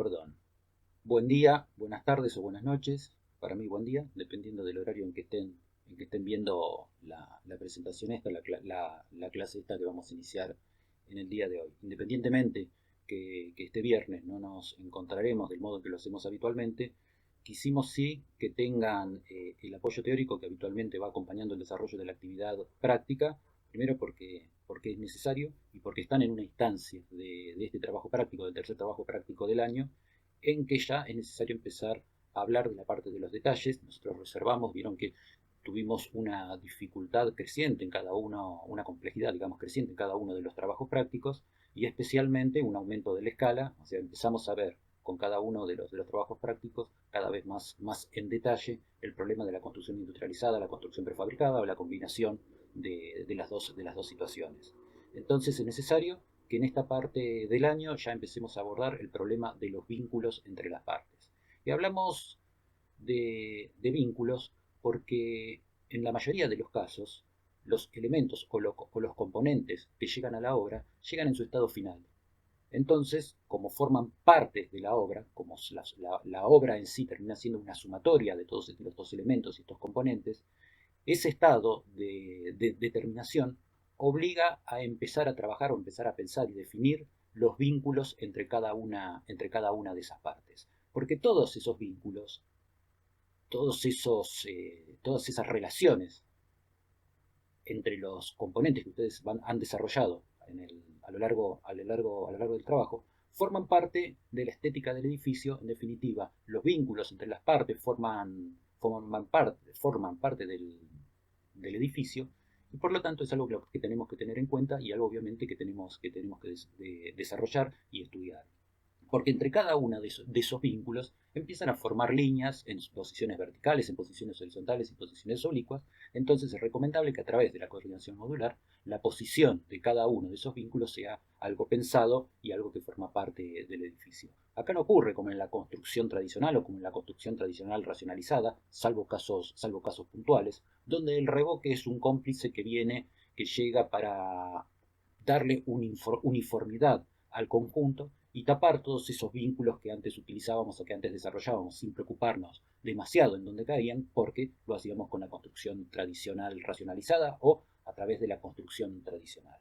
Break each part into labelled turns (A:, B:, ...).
A: Perdón. Buen día, buenas tardes o buenas noches. Para mí buen día, dependiendo del horario en que estén viendo la presentación esta, la clase esta que vamos a iniciar en el día de hoy. Independientemente que este viernes no nos encontraremos del modo en que lo hacemos habitualmente, quisimos sí que tengan el apoyo teórico que habitualmente va acompañando el desarrollo de la actividad práctica. Primero porque es necesario y porque están en una instancia de este trabajo práctico, del tercer trabajo práctico del año, en que ya es necesario empezar a hablar de la parte de los detalles. Nosotros reservamos, vieron que tuvimos una dificultad creciente en cada uno, una complejidad, digamos, creciente en cada uno de los trabajos prácticos y especialmente un aumento de la escala. O sea, empezamos a ver con cada uno de los trabajos prácticos cada vez más en detalle el problema de la construcción industrializada, la construcción prefabricada o la combinación de las dos situaciones. Entonces es necesario que en esta parte del año ya empecemos a abordar el problema de los vínculos entre las partes. Y hablamos de vínculos porque en la mayoría de los casos los elementos o los componentes que llegan a la obra llegan en su estado final. Entonces, como forman parte de la obra, como la obra en sí termina siendo una sumatoria de todos estos elementos y estos componentes, ese estado de terminación obliga a empezar a trabajar o empezar a pensar y definir los vínculos entre cada una de esas partes. Porque todos esos vínculos, todas esas relaciones entre los componentes que ustedes han desarrollado a lo largo del trabajo, forman parte de la estética del edificio. En definitiva, los vínculos entre las partes forman parte del edificio, y por lo tanto es algo que tenemos que tener en cuenta y algo obviamente que tenemos que desarrollar y estudiar. Porque entre cada uno de esos vínculos empiezan a formar líneas en posiciones verticales, en posiciones horizontales y posiciones oblicuas. Entonces es recomendable que a través de la coordinación modular la posición de cada uno de esos vínculos sea algo pensado y algo que forma parte del edificio. Acá no ocurre como en la construcción tradicional o como en la construcción tradicional racionalizada, salvo casos puntuales, donde el revoque es un cómplice que llega para darle uniformidad al conjunto y tapar todos esos vínculos que antes utilizábamos o que antes desarrollábamos sin preocuparnos demasiado en dónde caían, porque lo hacíamos con la construcción tradicional racionalizada o a través de la construcción tradicional.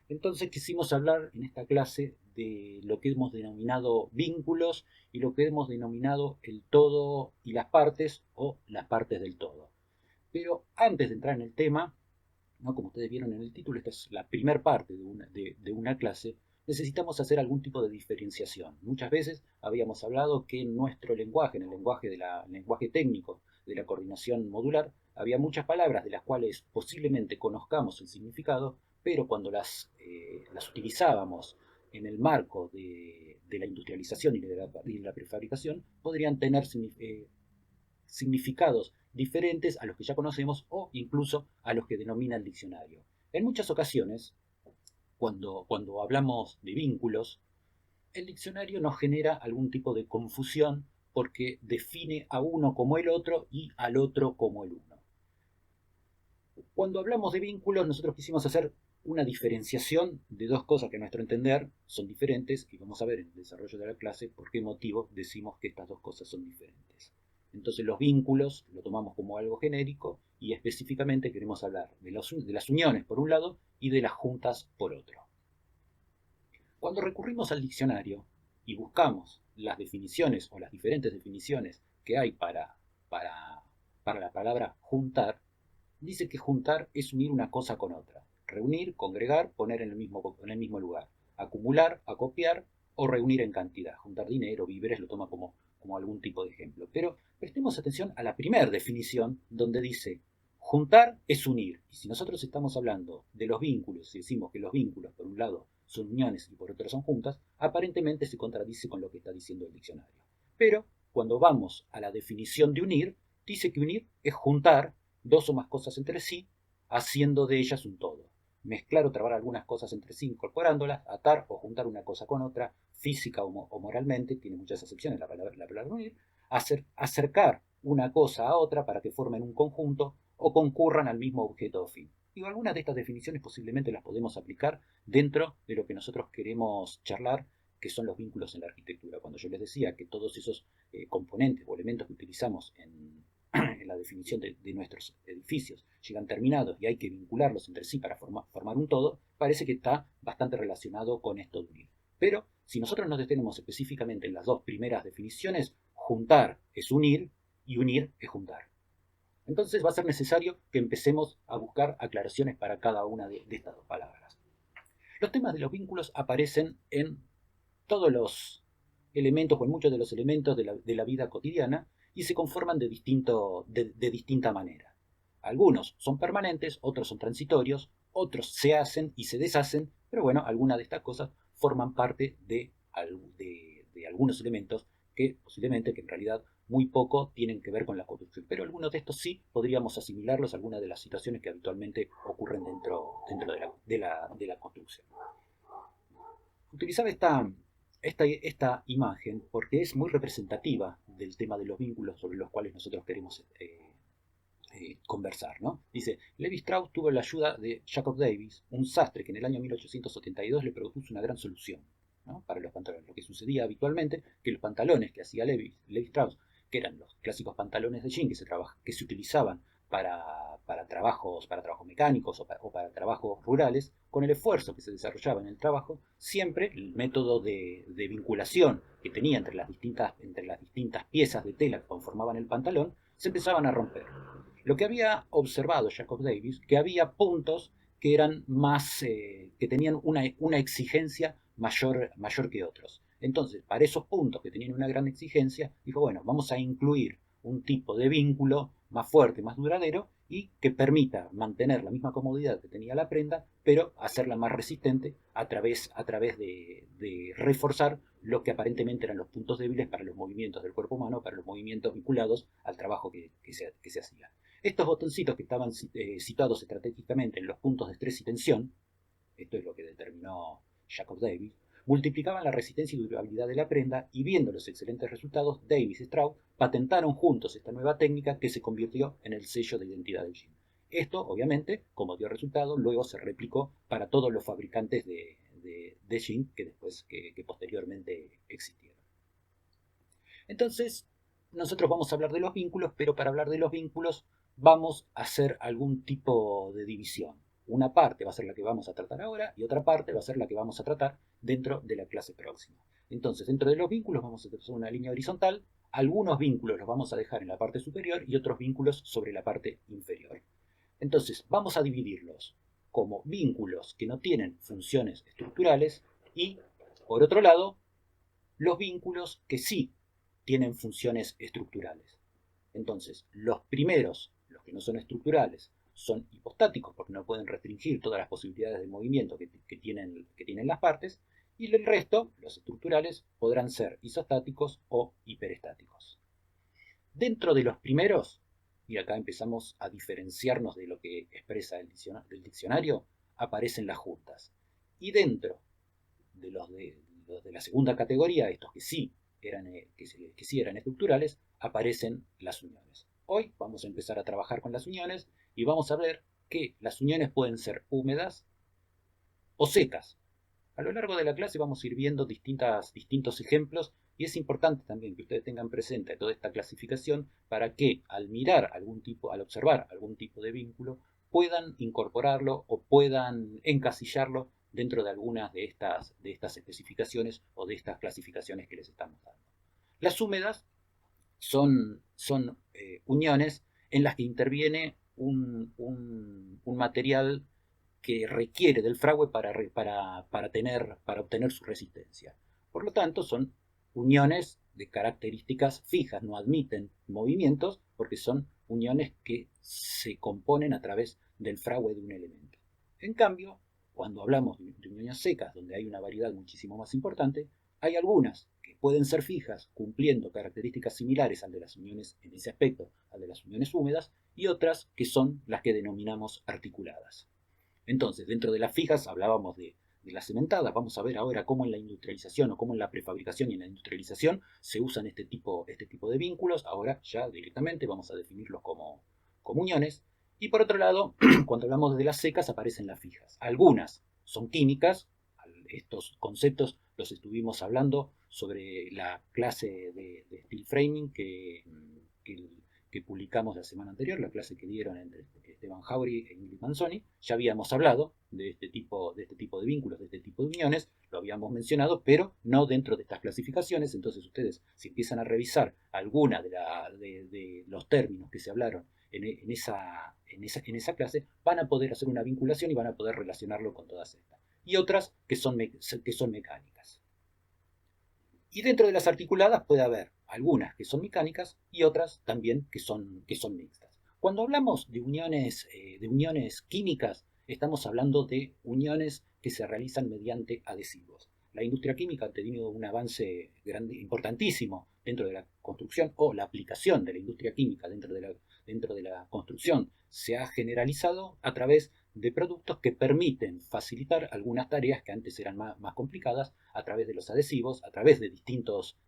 A: Entonces quisimos hablar en esta clase de lo que hemos denominado vínculos y lo que hemos denominado el todo y las partes o las partes del todo. Pero antes de entrar en el tema, ¿no? Como ustedes vieron en el título, esta es la primera parte de una clase. Necesitamos hacer algún tipo de diferenciación. Muchas veces habíamos hablado que en nuestro lenguaje, en el lenguaje técnico de la coordinación modular, había muchas palabras de las cuales posiblemente conozcamos el significado, pero cuando las utilizábamos en el marco de la industrialización y de la prefabricación, podrían tener significados diferentes a los que ya conocemos o incluso a los que denomina el diccionario. En muchas ocasiones, cuando hablamos de vínculos, el diccionario nos genera algún tipo de confusión porque define a uno como el otro y al otro como el uno. Cuando hablamos de vínculos, nosotros quisimos hacer una diferenciación de dos cosas que a nuestro entender son diferentes, y vamos a ver en el desarrollo de la clase por qué motivo decimos que estas dos cosas son diferentes. Entonces los vínculos lo tomamos como algo genérico y específicamente queremos hablar de las uniones por un lado y de las juntas por otro. Cuando recurrimos al diccionario y buscamos las definiciones o las diferentes definiciones que hay para la palabra juntar, dice que juntar es unir una cosa con otra. Reunir, congregar, poner en el mismo lugar. Acumular, acopiar o reunir en cantidad. Juntar dinero, víveres, lo toma como algún tipo de ejemplo. Pero prestemos atención a la primera definición donde dice juntar es unir. Y si nosotros estamos hablando de los vínculos y decimos que los vínculos por un lado son uniones y por otro son juntas, aparentemente se contradice con lo que está diciendo el diccionario. Pero cuando vamos a la definición de unir, dice que unir es juntar dos o más cosas entre sí, haciendo de ellas un todo. Mezclar o trabar algunas cosas entre sí, incorporándolas, atar o juntar una cosa con otra, física o moralmente, tiene muchas acepciones la palabra unir, acercar una cosa a otra para que formen un conjunto o concurran al mismo objeto o fin. Y algunas de estas definiciones posiblemente las podemos aplicar dentro de lo que nosotros queremos charlar, qué son los vínculos en la arquitectura. Cuando yo les decía que todos esos componentes o elementos que utilizamos en la definición de nuestros edificios llegan terminados y hay que vincularlos entre sí para formar un todo, parece que está bastante relacionado con esto de unir. Pero si nosotros nos detenemos específicamente en las dos primeras definiciones, juntar es unir y unir es juntar. Entonces va a ser necesario que empecemos a buscar aclaraciones para cada una de estas dos palabras. Los temas de los vínculos aparecen en todos los elementos o en muchos de los elementos de la vida cotidiana y se conforman de distinta manera. Algunos son permanentes, otros son transitorios, otros se hacen y se deshacen, pero bueno, algunas de estas cosas forman parte de algunos elementos que posiblemente, que en realidad muy poco tienen que ver con la construcción, pero algunos de estos sí podríamos asimilarlos a algunas de las situaciones que habitualmente ocurren dentro de la construcción. Utilizaba esta imagen porque es muy representativa del tema de los vínculos sobre los cuales nosotros queremos conversar, ¿no? Dice, Levi Strauss tuvo la ayuda de Jacob Davis, un sastre que en el año 1872 le propuso una gran solución, ¿no?, para los pantalones. Lo que sucedía habitualmente, que los pantalones que hacía Levi Strauss, que eran los clásicos pantalones de jean que se utilizaban para trabajos mecánicos o para trabajos rurales, con el esfuerzo que se desarrollaba en el trabajo, siempre el método de vinculación que tenía entre las distintas piezas de tela que conformaban el pantalón, se empezaban a romper. Lo que había observado Jacob Davis, que había puntos que eran más, que tenían una exigencia mayor que otros. Entonces, para esos puntos que tenían una gran exigencia, dijo, bueno, vamos a incluir un tipo de vínculo más fuerte, más duradero, y que permita mantener la misma comodidad que tenía la prenda, pero hacerla más resistente a través de reforzar lo que aparentemente eran los puntos débiles para los movimientos del cuerpo humano, para los movimientos vinculados al trabajo que se hacía. Estos botoncitos que estaban situados estratégicamente en los puntos de estrés y tensión, esto es lo que determinó Jacob Davis, multiplicaban la resistencia y durabilidad de la prenda, y viendo los excelentes resultados, Davis y Strauss patentaron juntos esta nueva técnica que se convirtió en el sello de identidad del jean. Esto, obviamente, como dio resultado, luego se replicó para todos los fabricantes de jean que posteriormente existieron. Entonces, nosotros vamos a hablar de los vínculos, pero para hablar de los vínculos vamos a hacer algún tipo de división. Una parte va a ser la que vamos a tratar ahora y otra parte va a ser la que vamos a tratar dentro de la clase próxima. Entonces, dentro de los vínculos vamos a hacer una línea horizontal. Algunos vínculos los vamos a dejar en la parte superior y otros vínculos sobre la parte inferior. Entonces, vamos a dividirlos como vínculos que no tienen funciones estructurales y, por otro lado, los vínculos que sí tienen funciones estructurales. Entonces, los primeros, los que no son estructurales, son hipostáticos porque no pueden restringir todas las posibilidades de movimiento que tienen las partes, y el resto, los estructurales, podrán ser isostáticos o hiperestáticos. Dentro de los primeros, y acá empezamos a diferenciarnos de lo que expresa el diccionario, aparecen las juntas. Y dentro de los de la segunda categoría, estos que sí eran estructurales, aparecen las uniones. Hoy vamos a empezar a trabajar con las uniones y vamos a ver que las uniones pueden ser húmedas o secas. A lo largo de la clase vamos a ir viendo distintos ejemplos, y es importante también que ustedes tengan presente toda esta clasificación para que al observar algún tipo de vínculo, puedan incorporarlo o puedan encasillarlo dentro de algunas de estas especificaciones o de estas clasificaciones que les estamos dando. Las húmedas son uniones en las que interviene un material que requiere del fragüe para obtener su resistencia. Por lo tanto, son uniones de características fijas, no admiten movimientos porque son uniones que se componen a través del fragüe de un elemento. En cambio, cuando hablamos de uniones secas, donde hay una variedad muchísimo más importante, hay algunas que pueden ser fijas, cumpliendo características similares al de las uniones, en ese aspecto, al de las uniones húmedas, y otras que son las que denominamos articuladas. Entonces, dentro de las fijas hablábamos de las cementadas. Vamos a ver ahora cómo en la industrialización o cómo en la prefabricación y en la industrialización se usan este tipo de vínculos. Ahora ya directamente vamos a definirlos como uniones. Y por otro lado, cuando hablamos de las secas aparecen las fijas. Algunas son químicas. Estos conceptos los estuvimos hablando sobre la clase de Steel Framing que publicamos la semana anterior, la clase que dieron entre Esteban Jauregui e Ingrid Manzoni. Ya habíamos hablado de este tipo de vínculos, de este tipo de uniones, lo habíamos mencionado, pero no dentro de estas clasificaciones. Entonces ustedes, si empiezan a revisar alguna de los términos que se hablaron en esa clase, van a poder hacer una vinculación y van a poder relacionarlo con todas estas. Y otras que son mecánicas. Y dentro de las articuladas puede haber algunas que son mecánicas y otras también que son mixtas. Cuando hablamos de uniones químicas, estamos hablando de uniones que se realizan mediante adhesivos. La industria química ha tenido un avance importantísimo dentro de la construcción, o la aplicación de la industria química dentro de la construcción se ha generalizado a través de productos que permiten facilitar algunas tareas que antes eran más complicadas a través de los adhesivos, a través de distintos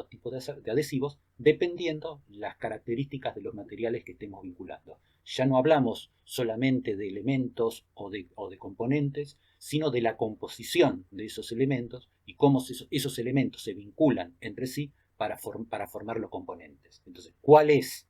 A: tipos de adhesivos, dependiendo las características de los materiales que estemos vinculando. Ya no hablamos solamente de elementos o de componentes, sino de la composición de esos elementos y cómo esos elementos se vinculan entre sí para formar los componentes. Entonces, ¿cuál es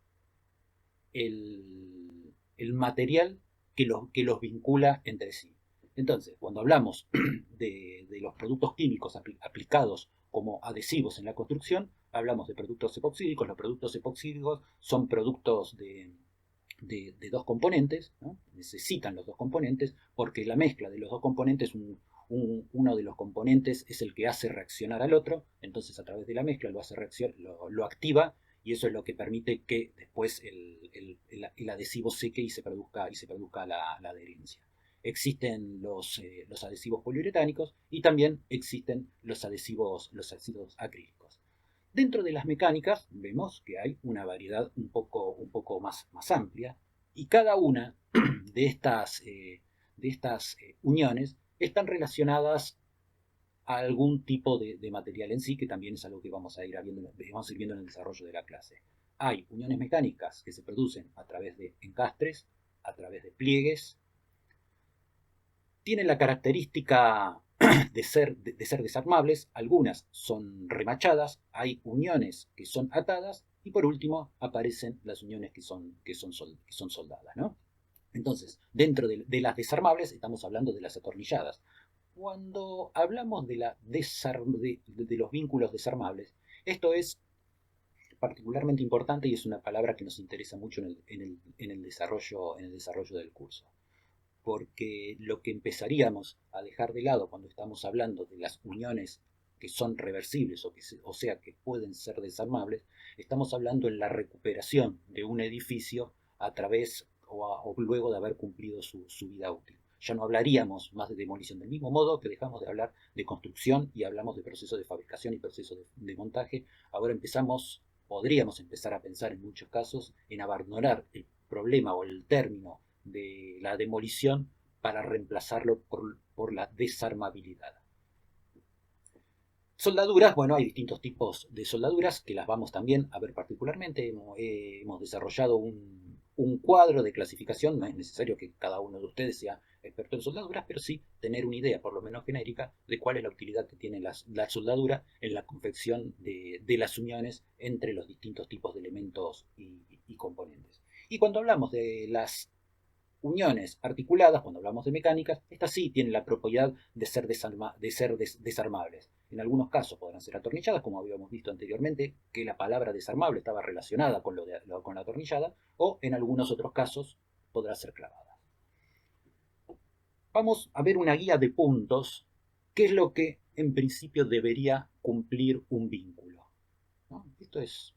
A: el material que los vincula entre sí? Entonces, cuando hablamos de los productos químicos aplicados como adhesivos en la construcción, hablamos de productos epoxídicos. Los productos epoxídicos son productos de dos componentes, ¿no? Necesitan los dos componentes porque la mezcla de los dos componentes, uno de los componentes es el que hace reaccionar al otro. Entonces a través de la mezcla lo activa, y eso es lo que permite que después el adhesivo seque y se produzca la adherencia. Existen los adhesivos poliuretánicos y también existen los adhesivos acrílicos. Dentro de las mecánicas vemos que hay una variedad un poco más amplia, y cada una de estas uniones están relacionadas a algún tipo de material en sí, que también es algo que vamos a ir viendo en el desarrollo de la clase. Hay uniones mecánicas que se producen a través de encastres, a través de pliegues. Tienen la característica de ser desarmables. Algunas son remachadas, hay uniones que son atadas, y por último aparecen las uniones que son soldadas, ¿no? Entonces, dentro de las desarmables estamos hablando de las atornilladas. Cuando hablamos de los vínculos desarmables, esto es particularmente importante y es una palabra que nos interesa mucho en el desarrollo del curso. Porque lo que empezaríamos a dejar de lado cuando estamos hablando de las uniones que son reversibles, o sea, que pueden ser desarmables, estamos hablando en la recuperación de un edificio a través o luego de haber cumplido su vida útil. Ya no hablaríamos más de demolición, del mismo modo que dejamos de hablar de construcción y hablamos de proceso de fabricación y proceso de montaje. Ahora podríamos empezar a pensar en muchos casos en abandonar el problema o el término de la demolición para reemplazarlo por la desarmabilidad. Soldaduras, bueno, hay distintos tipos de soldaduras que las vamos también a ver particularmente. Hemos desarrollado un cuadro de clasificación. No es necesario que cada uno de ustedes sea experto en soldaduras, pero sí tener una idea, por lo menos genérica, de cuál es la utilidad que tiene la soldadura en la confección de las uniones entre los distintos tipos de elementos y componentes. Y cuando hablamos de las uniones articuladas, cuando hablamos de mecánicas, estas sí tienen la propiedad de ser desarmables. En algunos casos podrán ser atornilladas, como habíamos visto anteriormente, que la palabra desarmable estaba relacionada con la atornillada, o en algunos otros casos podrá ser clavada. Vamos a ver una guía de puntos, que es lo que en principio debería cumplir un vínculo, ¿no? Esto es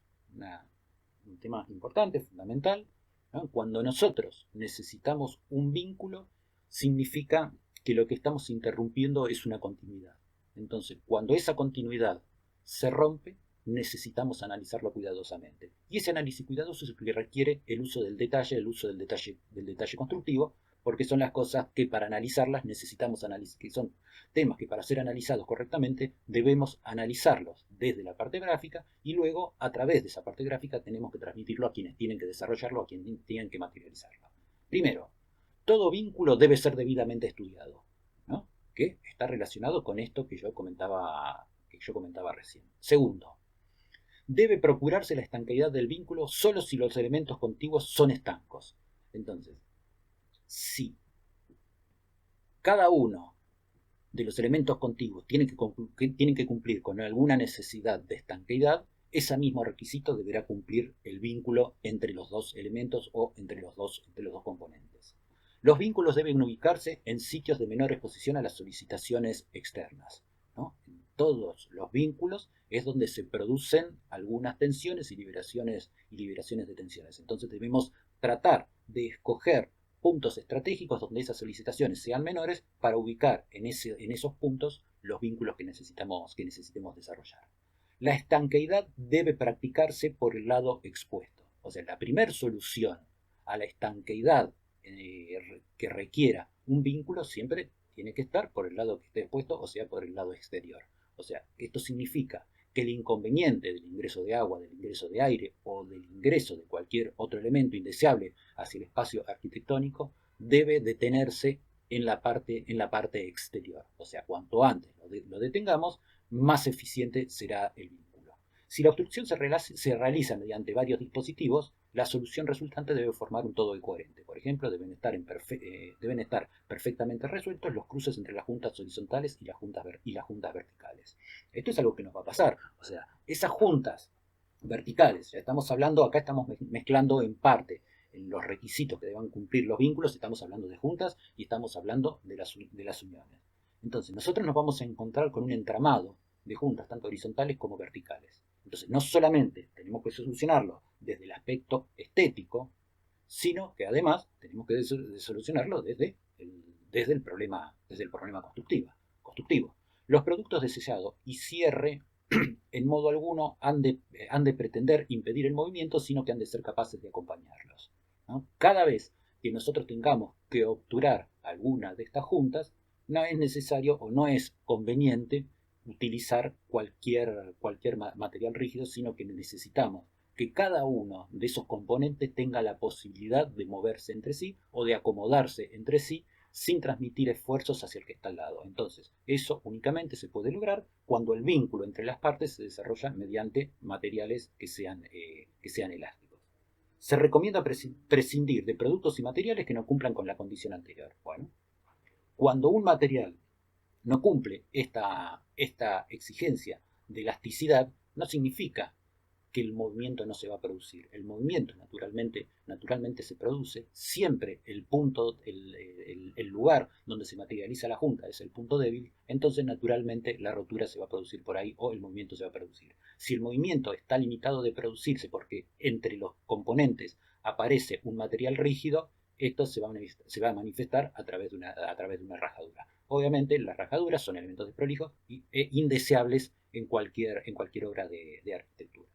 A: un tema importante, fundamental, ¿no? Cuando nosotros necesitamos un vínculo, significa que lo que estamos interrumpiendo es una continuidad. Entonces, cuando esa continuidad se rompe, necesitamos analizarlo cuidadosamente. Y ese análisis cuidadoso es el que requiere el uso del detalle, del detalle constructivo, porque son las cosas que para analizarlas necesitamos análisis, que son temas que para ser analizados correctamente debemos analizarlos desde la parte gráfica, y luego a través de esa parte gráfica tenemos que transmitirlo a quienes tienen que desarrollarlo, a quienes tienen que materializarlo. Primero, todo vínculo debe ser debidamente estudiado, ¿no? que está relacionado con esto que yo comentaba recién. Segundo, debe procurarse la estanqueidad del vínculo solo si los elementos contiguos son estancos. Entonces, si cada uno de los elementos contiguos tienen que cumplir con alguna necesidad de estanqueidad, ese mismo requisito deberá cumplir el vínculo entre los dos elementos o entre los dos componentes. Los vínculos deben ubicarse en sitios de menor exposición a las solicitaciones externas, ¿no? En todos los vínculos es donde se producen algunas tensiones y liberaciones de tensiones. Entonces debemos tratar de escoger puntos estratégicos donde esas solicitaciones sean menores para ubicar en esos puntos los vínculos que necesitemos desarrollar. La estanqueidad debe practicarse por el lado expuesto. O sea, la primera solución a la estanqueidad que requiera un vínculo siempre tiene que estar por el lado que esté expuesto, o sea, por el lado exterior. O sea, esto significa que el inconveniente del ingreso de agua, del ingreso de aire o del ingreso de cualquier otro elemento indeseable hacia el espacio arquitectónico debe detenerse en la parte exterior. O sea, cuanto antes lo detengamos, más eficiente será el vínculo. Si la obstrucción se realiza mediante varios dispositivos, la solución resultante debe formar un todo coherente. Por ejemplo, deben estar perfectamente resueltos los cruces entre las juntas horizontales y las juntas verticales. Esto es algo que nos va a pasar. O sea, esas juntas verticales, ya estamos hablando, acá estamos mezclando en parte en los requisitos que deban cumplir los vínculos, estamos hablando de juntas y estamos hablando de las uniones. Entonces, nosotros nos vamos a encontrar con un entramado de juntas, tanto horizontales como verticales. Entonces, no solamente tenemos que solucionarlo desde el aspecto estético, sino que además tenemos que solucionarlo desde el problema constructivo. Los productos de sellado y cierre en modo alguno han de pretender impedir el movimiento, sino que han de ser capaces de acompañarlos, ¿no? Cada vez que nosotros tengamos que obturar alguna de estas juntas, no es necesario o no es conveniente utilizar cualquier material rígido, sino que necesitamos que cada uno de esos componentes tenga la posibilidad de moverse entre sí o de acomodarse entre sí sin transmitir esfuerzos hacia el que está al lado. Entonces, eso únicamente se puede lograr cuando el vínculo entre las partes se desarrolla mediante materiales que sean elásticos. Se recomienda prescindir de productos y materiales que no cumplan con la condición anterior. Bueno, cuando un material no cumple esta exigencia de elasticidad, no significa que el movimiento no se va a producir. El movimiento naturalmente se produce. Siempre el punto, el lugar donde se materializa la junta es el punto débil, entonces naturalmente la rotura se va a producir por ahí o el movimiento se va a producir. Si el movimiento está limitado de producirse porque entre los componentes aparece un material rígido, esto se va a manifestar a través de una rajadura. Obviamente las rajaduras son elementos desprolijos e indeseables en cualquier obra de arquitectura.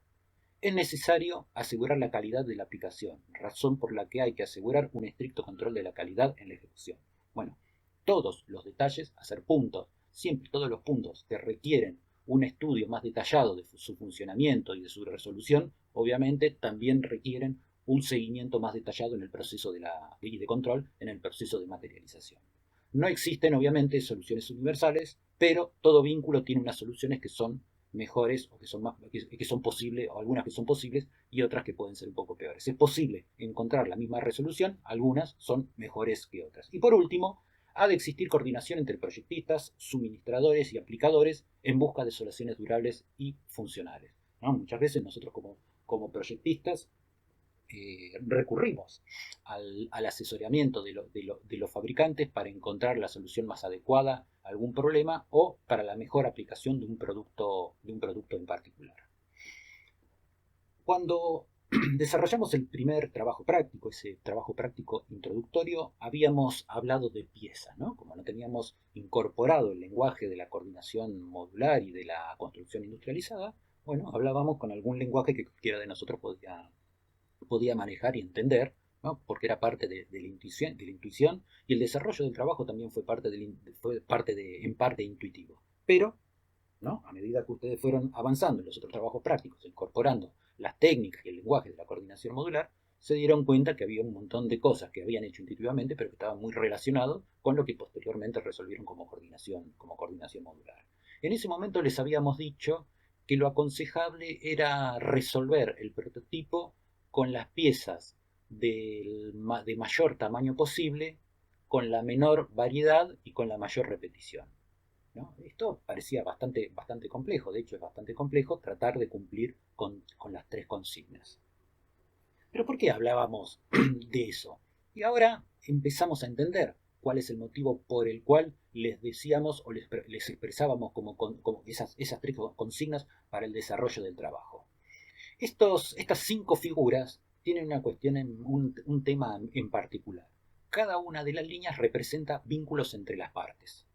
A: Es necesario asegurar la calidad de la aplicación, razón por la que hay que asegurar un estricto control de la calidad en la ejecución. Bueno, todos los detalles, hacer puntos, siempre todos los puntos que requieren un estudio más detallado de su funcionamiento y de su resolución, obviamente también requieren un seguimiento más detallado en el proceso de control, en el proceso de materialización. No existen, obviamente, soluciones universales, pero todo vínculo tiene unas soluciones que son mejores o que son posibles, o algunas que son posibles y otras que pueden ser un poco peores. Es posible encontrar la misma resolución, algunas son mejores que otras. Y por último, ha de existir coordinación entre proyectistas, suministradores y aplicadores en busca de soluciones durables y funcionales, ¿no? Muchas veces nosotros como proyectistas recurrimos al asesoramiento de los fabricantes para encontrar la solución más adecuada a algún problema o para la mejor aplicación de un producto en particular. Cuando desarrollamos el primer trabajo práctico, ese trabajo práctico introductorio, habíamos hablado de pieza, ¿no? Como no teníamos incorporado el lenguaje de la coordinación modular y de la construcción industrializada, bueno, hablábamos con algún lenguaje que cualquiera de nosotros podía manejar y entender, ¿no? Porque era parte de la intuición, y el desarrollo del trabajo también fue en parte intuitivo. Pero, ¿no? A medida que ustedes fueron avanzando en los otros trabajos prácticos, incorporando las técnicas y el lenguaje de la coordinación modular, se dieron cuenta que había un montón de cosas que habían hecho intuitivamente, pero que estaban muy relacionados con lo que posteriormente resolvieron como coordinación modular. En ese momento les habíamos dicho que lo aconsejable era resolver el prototipo con las piezas de mayor tamaño posible, con la menor variedad y con la mayor repetición, ¿no? Esto parecía bastante complejo, de hecho es bastante complejo tratar de cumplir con las tres consignas. Pero ¿por qué hablábamos de eso? Y ahora empezamos a entender cuál es el motivo por el cual les decíamos o les expresábamos como esas tres consignas para el desarrollo del trabajo. Estas 5 figuras tienen una cuestión, un tema en particular. Cada una de las líneas representa vínculos entre las partes.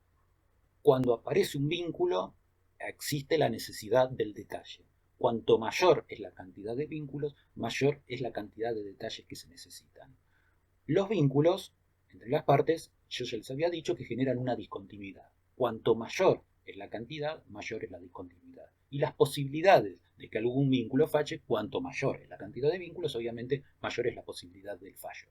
A: Cuando aparece un vínculo, existe la necesidad del detalle. Cuanto mayor es la cantidad de vínculos, mayor es la cantidad de detalles que se necesitan. Los vínculos entre las partes, yo ya les había dicho que generan una discontinuidad. Cuanto mayor es la cantidad, mayor es la discontinuidad. Y las posibilidades de que algún vínculo falle, cuanto mayor es la cantidad de vínculos, obviamente mayor es la posibilidad del fallo.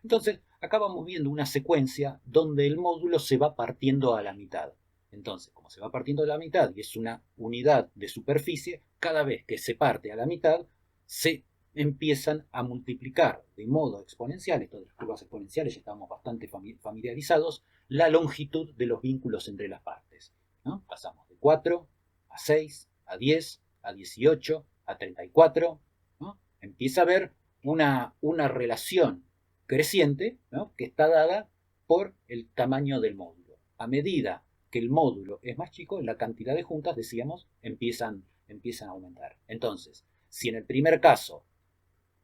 A: Entonces, acá vamos viendo una secuencia donde el módulo se va partiendo a la mitad. Entonces, como se va partiendo a la mitad y es una unidad de superficie, cada vez que se parte a la mitad, se empiezan a multiplicar de modo exponencial, esto de las curvas exponenciales ya estamos bastante familiarizados, la longitud de los vínculos entre las partes, ¿no? Pasamos de 4 a 6, a 10, a 18, a 34, ¿no? Empieza a haber una relación creciente, ¿no? Que está dada por el tamaño del módulo. A medida que el módulo es más chico, la cantidad de juntas, decíamos, empiezan a aumentar. Entonces, si en el primer caso,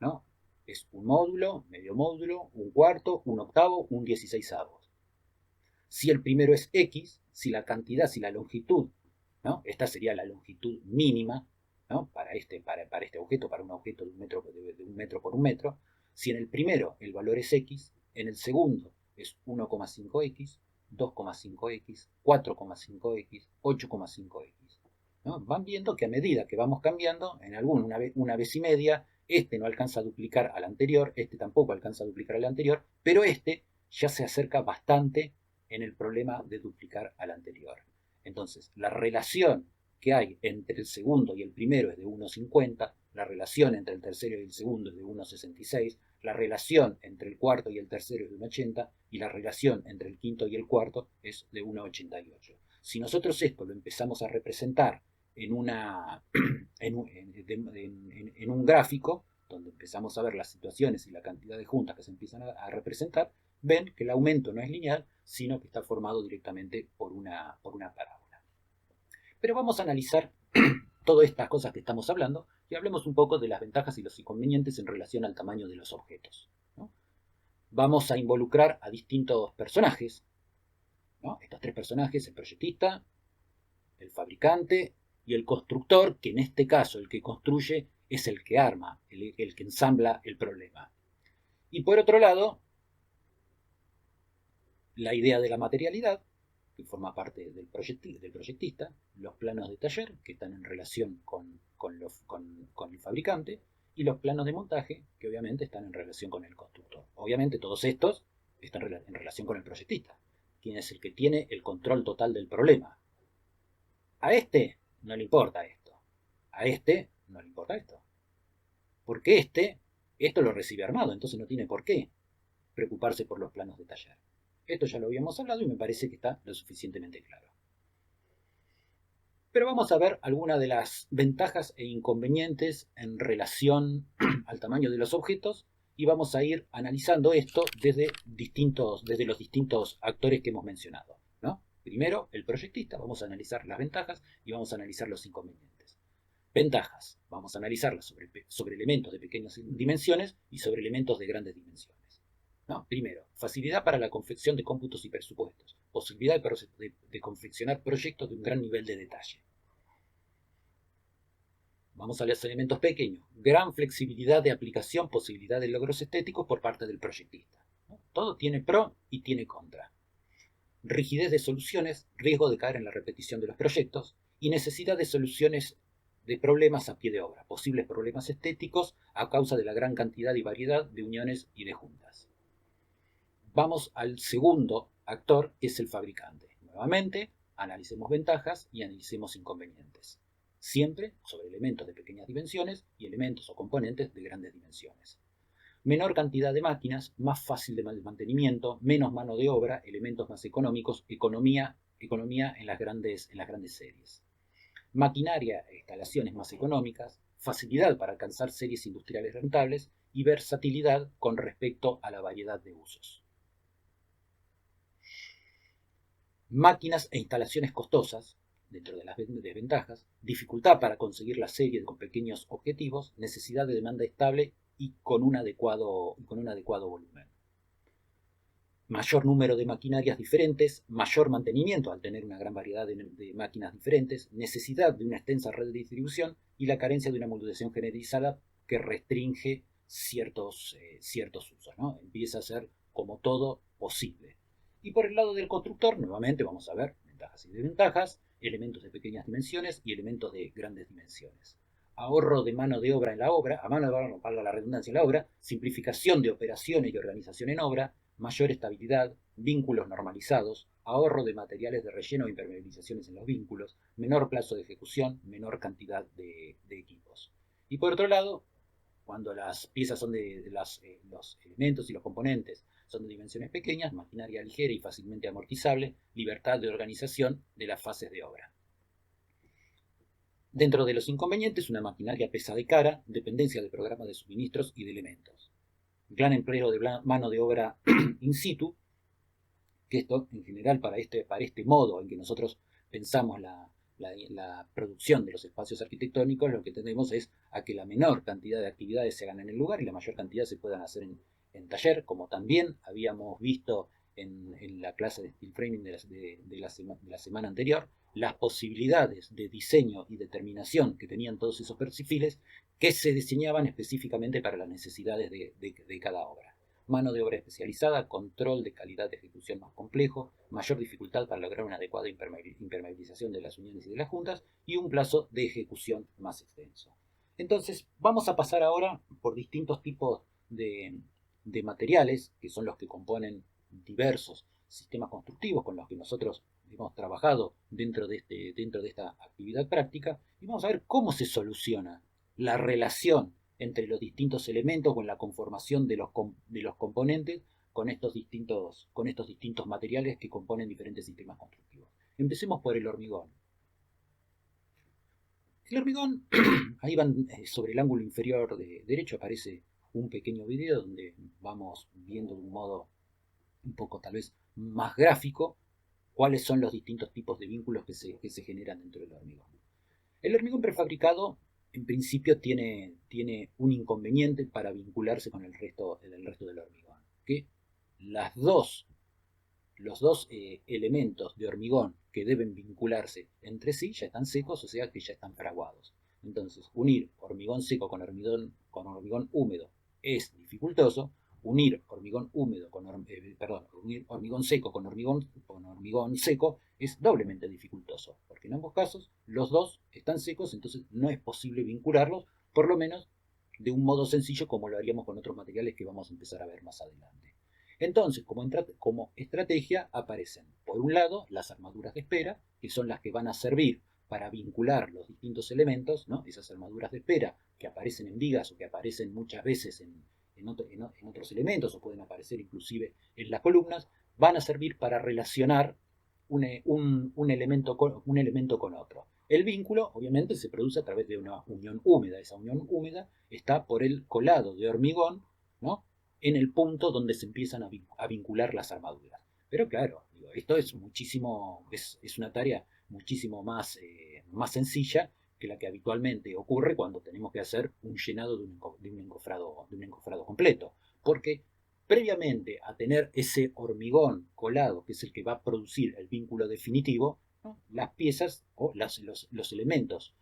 A: ¿no?, es un módulo, medio módulo, un cuarto, un octavo, un 16avo. Si el primero es X, si la cantidad, si la longitud, ¿no?, esta sería la longitud mínima, ¿no?, para este objeto, para un objeto de un metro por un metro. Si en el primero el valor es X, en el segundo es 1,5X, 2,5X, 4,5X, 8,5X. ¿No? Van viendo que a medida que vamos cambiando, en una vez y media, este no alcanza a duplicar al anterior, este tampoco alcanza a duplicar al anterior, pero este ya se acerca bastante en el problema de duplicar al anterior. Entonces, la relación que hay entre el segundo y el primero es de 1,50, la relación entre el tercero y el segundo es de 1,66, la relación entre el cuarto y el tercero es de 1,80 y la relación entre el quinto y el cuarto es de 1,88. Si nosotros esto lo empezamos a representar en un gráfico, donde empezamos a ver las situaciones y la cantidad de juntas que se empiezan a representar, ven que el aumento no es lineal, sino que está formado directamente por una parábola. Pero vamos a analizar todas estas cosas que estamos hablando y hablemos un poco de las ventajas y los inconvenientes en relación al tamaño de los objetos, ¿no? Vamos a involucrar a distintos personajes, ¿no? Estos tres personajes: el proyectista, el fabricante y el constructor, que en este caso el que construye es el que arma, el que ensambla el problema. Y por otro lado, la idea de la materialidad, que forma parte del proyectista, los planos de taller, que están en relación con el fabricante, y los planos de montaje, que obviamente están en relación con el constructor. Obviamente todos estos están en relación con el proyectista, quien es el que tiene el control total del problema. A este no le importa esto, a este no le importa esto, porque esto lo recibe armado, entonces no tiene por qué preocuparse por los planos de taller. Esto ya lo habíamos hablado y me parece que está lo suficientemente claro. Pero vamos a ver algunas de las ventajas e inconvenientes en relación al tamaño de los objetos y vamos a ir analizando esto desde los distintos actores que hemos mencionado, ¿no? Primero, el proyectista, vamos a analizar las ventajas y vamos a analizar los inconvenientes. Ventajas, vamos a analizarlas sobre elementos de pequeñas dimensiones y sobre elementos de grandes dimensiones. ¿No? Primero, facilidad para la confección de cómputos y presupuestos, posibilidad de confeccionar proyectos de un gran nivel de detalle. Vamos a los elementos pequeños, gran flexibilidad de aplicación, posibilidad de logros estéticos por parte del proyectista, ¿no? Todo tiene pro y tiene contra. Rigidez de soluciones, riesgo de caer en la repetición de los proyectos y necesidad de soluciones de problemas a pie de obra, posibles problemas estéticos a causa de la gran cantidad y variedad de uniones y de juntas. Vamos al segundo actor, que es el fabricante. Nuevamente, analicemos ventajas y analicemos inconvenientes. Siempre sobre elementos de pequeñas dimensiones y elementos o componentes de grandes dimensiones. Menor cantidad de máquinas, más fácil de mantenimiento, menos mano de obra, elementos más económicos, economía en las grandes series. Maquinaria e instalaciones más económicas, facilidad para alcanzar series industriales rentables y versatilidad con respecto a la variedad de usos. Máquinas e instalaciones costosas, dentro de las desventajas, dificultad para conseguir la serie con pequeños objetivos, necesidad de demanda estable y con un adecuado volumen. Mayor número de maquinarias diferentes, mayor mantenimiento al tener una gran variedad de máquinas diferentes, necesidad de una extensa red de distribución y la carencia de una modulación generalizada que restringe ciertos usos, ¿no? Empieza a ser como todo posible. Y por el lado del constructor, nuevamente vamos a ver ventajas y desventajas, elementos de pequeñas dimensiones y elementos de grandes dimensiones. Ahorro de mano de obra en la obra, a mano de obra, no valga la redundancia en la obra, simplificación de operaciones y organización en obra, mayor estabilidad, vínculos normalizados, ahorro de materiales de relleno e impermeabilizaciones en los vínculos, menor plazo de ejecución, menor cantidad de equipos. Y por otro lado, cuando las piezas son los elementos y los componentes son de dimensiones pequeñas, maquinaria ligera y fácilmente amortizable, libertad de organización de las fases de obra. Dentro de los inconvenientes, una maquinaria pesada y cara, dependencia del programa de suministros y de elementos. Gran empleo de mano de obra in situ, que esto en general para este modo en que nosotros pensamos la producción de los espacios arquitectónicos, lo que tenemos es a que la menor cantidad de actividades se hagan en el lugar y la mayor cantidad se puedan hacer en taller, como también habíamos visto en la clase de steel framing de la semana anterior, las posibilidades de diseño y determinación que tenían todos esos perfiles que se diseñaban específicamente para las necesidades de cada obra. Mano de obra especializada, control de calidad de ejecución más complejo, mayor dificultad para lograr una adecuada impermeabilización de las uniones y de las juntas y un plazo de ejecución más extenso. Entonces, vamos a pasar ahora por distintos tipos de materiales, que son los que componen diversos sistemas constructivos con los que nosotros hemos trabajado dentro de esta actividad práctica, y vamos a ver cómo se soluciona la relación entre los distintos elementos o en la conformación de los componentes con estos distintos materiales que componen diferentes sistemas constructivos. Empecemos por el hormigón. El hormigón, ahí van sobre el ángulo inferior derecho aparece un pequeño video donde vamos viendo de un modo un poco tal vez más gráfico cuáles son los distintos tipos de vínculos que se generan dentro del hormigón. El hormigón prefabricado en principio tiene un inconveniente para vincularse con el resto del hormigón, que los dos elementos de hormigón que deben vincularse entre sí ya están secos, o sea que ya están fraguados. Entonces, unir hormigón seco con hormigón húmedo es dificultoso. Unir hormigón seco con hormigón seco es doblemente dificultoso, porque en ambos casos los dos están secos, entonces no es posible vincularlos, por lo menos de un modo sencillo como lo haríamos con otros materiales que vamos a empezar a ver más adelante. Entonces, como estrategia aparecen, por un lado, las armaduras de espera, que son las que van a servir para vincular los distintos elementos, ¿no? Esas armaduras de espera que aparecen en vigas o que aparecen muchas veces en otros elementos o pueden aparecer inclusive en las columnas, van a servir para relacionar un elemento con otro. El vínculo, obviamente, se produce a través de una unión húmeda. Esa unión húmeda está por el colado de hormigón, ¿no? En el punto donde se empiezan a vincular las armaduras. Pero claro, esto es una tarea muchísimo más sencilla que la que habitualmente ocurre cuando tenemos que hacer un llenado de un encofrado completo. Porque previamente a tener ese hormigón colado, que es el que va a producir el vínculo definitivo, ¿no? Las piezas o los elementos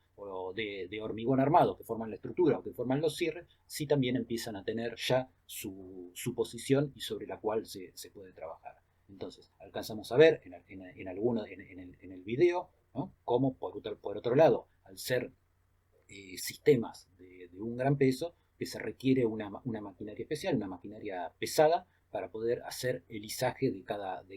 A: de hormigón armado que forman la estructura o que forman los cierres, sí también empiezan a tener ya su posición y sobre la cual se puede trabajar. Entonces, alcanzamos a ver en el video, ¿no? Cómo por otro lado, al ser sistemas de un gran peso, que se requiere una maquinaria especial, una maquinaria pesada, para poder hacer el izaje de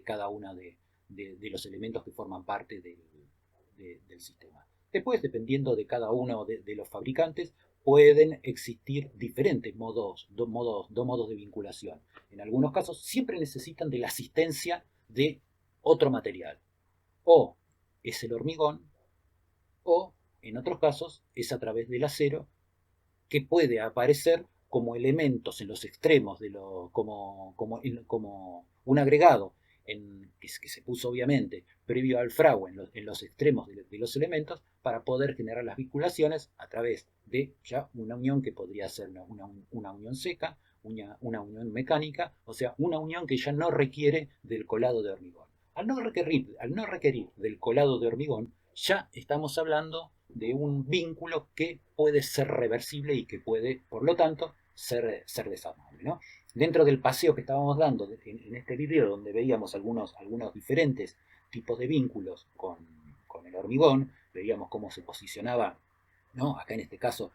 A: cada uno de los elementos que forman parte del sistema. Después, dependiendo de cada uno de los fabricantes, pueden existir diferentes dos modos de vinculación. En algunos casos siempre necesitan de la asistencia de otro material. O es el hormigón, o en otros casos es a través del acero, que puede aparecer como elementos en los extremos, como un agregado que se puso obviamente previo al fragua en los extremos de los elementos, para poder generar las vinculaciones a través de ya una unión que podría ser una unión seca, una unión mecánica, o sea, una unión que ya no requiere del colado de hormigón. Al no requerir del colado de hormigón, ya estamos hablando de un vínculo que puede ser reversible y que puede, por lo tanto, ser desarmable, ¿no? Dentro del paseo que estábamos dando en este video, donde veíamos algunos diferentes tipos de vínculos con el hormigón, veíamos cómo se posicionaba, ¿no? Acá en este caso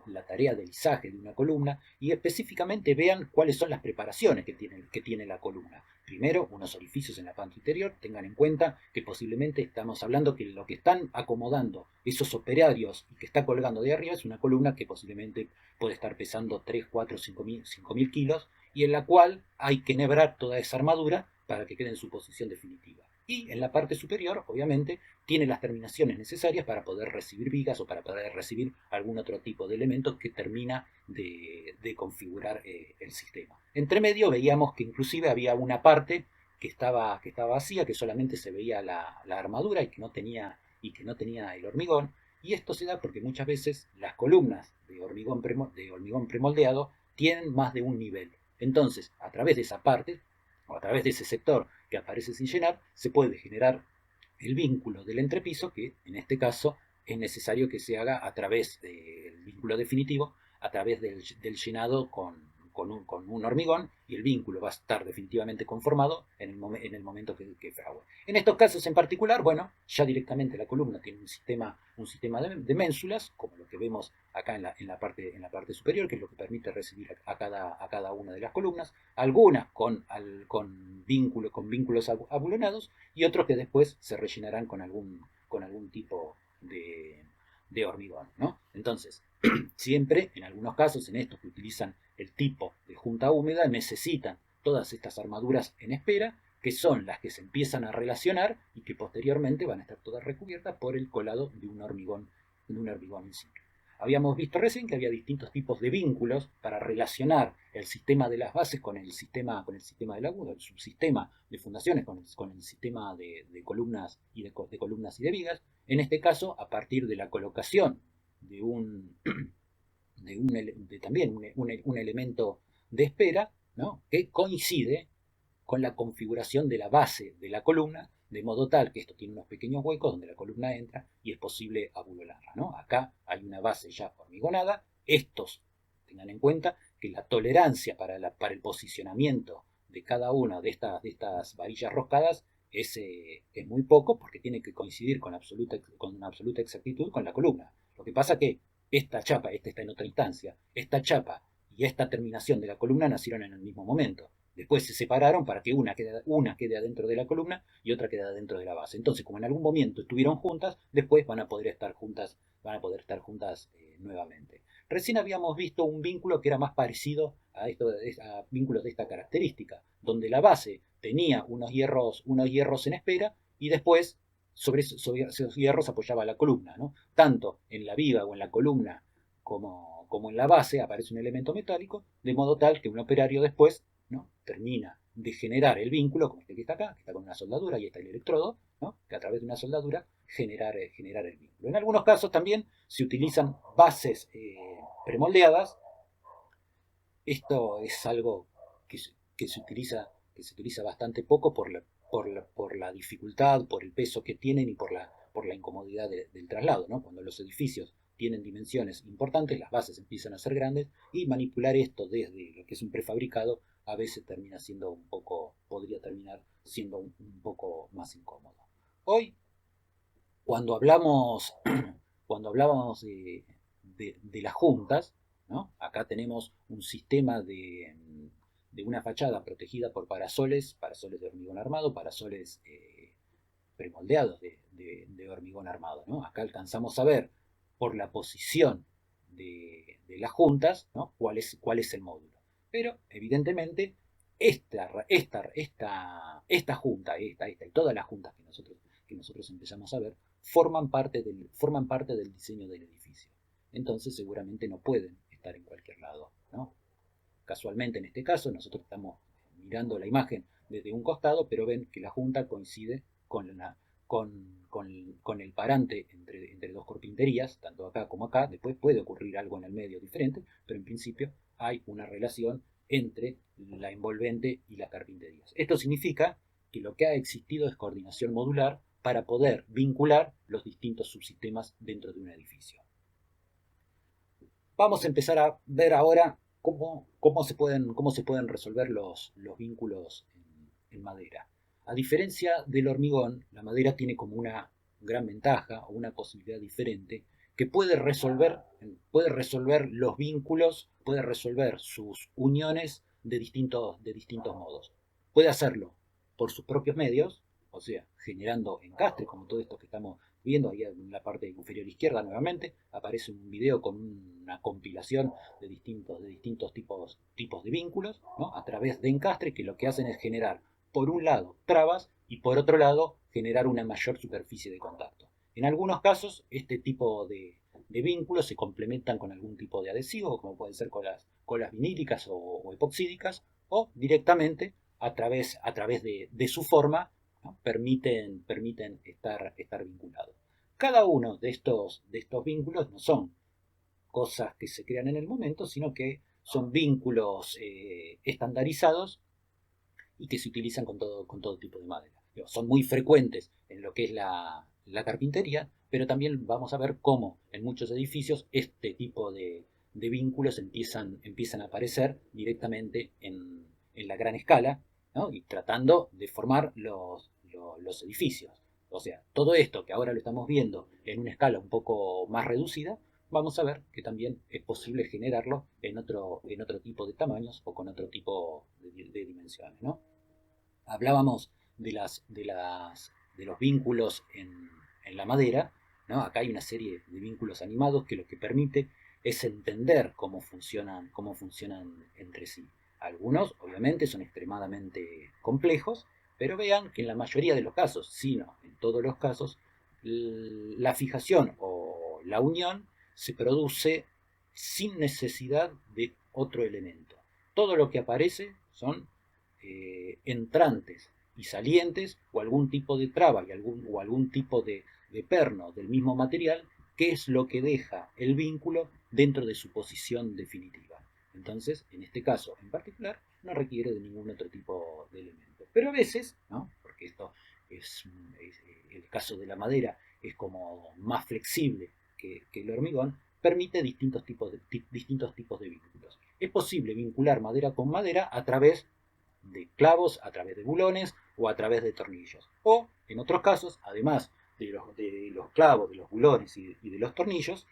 A: la tarea del izaje de una columna, y específicamente vean cuáles son las preparaciones que tiene la columna. Primero, unos orificios en la parte interior. Tengan en cuenta que posiblemente estamos hablando que lo que están acomodando esos operarios y que está colgando de arriba es una columna que posiblemente puede estar pesando 3, 4, 5 mil kilos, y en la cual hay que enhebrar toda esa armadura para que quede en su posición definitiva. Y en la parte superior, obviamente, tiene las terminaciones necesarias para poder recibir vigas o para poder recibir algún otro tipo de elemento que termina de configurar el sistema. Entre medio veíamos que inclusive había una parte que estaba vacía, que solamente se veía la armadura y que no tenía el hormigón. Y esto se da porque muchas veces las columnas de hormigón premoldeado tienen más de un nivel. Entonces, a través de esa parte, o a través de ese sector que aparece sin llenar, se puede generar el vínculo del entrepiso, que en este caso es necesario que se haga a través del vínculo definitivo, a través del llenado con un hormigón, y el vínculo va a estar definitivamente conformado en el momento que fragua. En estos casos en particular, bueno, ya directamente la columna tiene un sistema de ménsulas, como lo que vemos acá en la parte superior, que es lo que permite recibir a cada una de las columnas, algunas con vínculos abulonados, y otros que después se rellenarán con algún tipo de hormigón, ¿no? Entonces, siempre, en algunos casos, en estos que utilizan el tipo de junta húmeda, necesitan todas estas armaduras en espera, que son las que se empiezan a relacionar y que posteriormente van a estar todas recubiertas por el colado de un hormigón in situ. Habíamos visto recién que había distintos tipos de vínculos para relacionar el sistema de las bases con el sistema del agudo, el subsistema de fundaciones con el sistema de columnas y de columnas y de vigas. En este caso, a partir de la colocación de también un elemento de espera, ¿no? Que coincide con la configuración de la base de la columna, de modo tal que esto tiene unos pequeños huecos donde la columna entra y es posible abulonarla, ¿no? Acá hay una base ya hormigonada. Estos, tengan en cuenta que la tolerancia para el posicionamiento de cada una de estas varillas roscadas es muy poco, porque tiene que coincidir con una absoluta exactitud con la columna. Lo que pasa que esta chapa, esta está en otra instancia, esta chapa y esta terminación de la columna nacieron en el mismo momento. Después se separaron para que una quede adentro de la columna y otra quede adentro de la base. Entonces, como en algún momento estuvieron juntas, después van a poder estar juntas nuevamente. Recién habíamos visto un vínculo que era más parecido a vínculos de esta característica, donde la base tenía unos hierros en espera, y después sobre esos hierros apoyaba la columna, ¿no? Tanto en la viga o en la columna como en la base aparece un elemento metálico, de modo tal que un operario después, ¿no?, termina de generar el vínculo, como este que está acá, que está con una soldadura, y está el electrodo, ¿no?, que a través de una soldadura generar el vínculo. En algunos casos también se utilizan bases premoldeadas. Esto es algo que se utiliza bastante poco por la dificultad, por el peso que tienen y por la incomodidad del traslado, ¿no? Cuando los edificios tienen dimensiones importantes, las bases empiezan a ser grandes, y manipular esto desde lo que es un prefabricado a veces podría terminar siendo un poco más incómodo. Hoy, cuando hablábamos de las juntas, ¿no? Acá tenemos un sistema de una fachada protegida por parasoles de hormigón armado, parasoles premoldeados de hormigón armado, ¿no? Acá alcanzamos a ver por la posición de las juntas, ¿no? cuál es el módulo. Pero evidentemente esta junta, esta y todas las juntas que nosotros empezamos a ver, forman parte del diseño del edificio. Entonces seguramente no pueden estar en cualquier lado, ¿no? Casualmente en este caso nosotros estamos mirando la imagen desde un costado, pero ven que la junta coincide con el parante entre dos carpinterías, tanto acá como acá. Después puede ocurrir algo en el medio diferente, pero en principio hay una relación entre la envolvente y las carpinterías. Esto significa que lo que ha existido es coordinación modular para poder vincular los distintos subsistemas dentro de un edificio. Vamos a empezar a ver ahora cómo se pueden resolver los vínculos en madera. A diferencia del hormigón, la madera tiene como una gran ventaja o una posibilidad diferente que puede resolver los vínculos, puede resolver sus uniones de distintos modos. Puede hacerlo por sus propios medios, o sea, generando encastre, como todo esto que estamos viendo ahí en la parte inferior izquierda nuevamente, aparece un video con una compilación de distintos tipos de vínculos, ¿no? A través de encastre, que lo que hacen es generar, por un lado, trabas y por otro lado, generar una mayor superficie de contacto. En algunos casos, este tipo de vínculos se complementan con algún tipo de adhesivo, como pueden ser colas vinílicas o epoxídicas, o directamente a través de su forma, ¿no? permiten estar vinculados. Cada uno de estos vínculos no son cosas que se crean en el momento, sino que son vínculos estandarizados y que se utilizan con todo tipo de madera. Son muy frecuentes en lo que es la carpintería, pero también vamos a ver cómo en muchos edificios este tipo de vínculos empiezan a aparecer directamente en la gran escala, ¿no? Y tratando de formar los edificios. O sea, todo esto que ahora lo estamos viendo en una escala un poco más reducida, vamos a ver que también es posible generarlo en otro tipo de tamaños o con otro tipo de dimensiones, ¿no? Hablábamos de los vínculos en la madera, ¿no? Acá hay una serie de vínculos animados que lo que permite es entender cómo funcionan entre sí. Algunos, obviamente, son extremadamente complejos, pero vean que en la mayoría de los casos, si no en todos los casos, la fijación o la unión se produce sin necesidad de otro elemento. Todo lo que aparece son entrantes y salientes o algún tipo de traba o algún tipo de perno del mismo material, que es lo que deja el vínculo dentro de su posición definitiva. Entonces, en este caso en particular, no requiere de ningún otro tipo de elemento. Pero a veces, ¿no? Porque esto es el caso de la madera es como más flexible que el hormigón, permite distintos tipos de vínculos. Es posible vincular madera con madera a través de clavos, a través de bulones o a través de tornillos. O, en otros casos, además de los clavos, de los bulones y de los tornillos,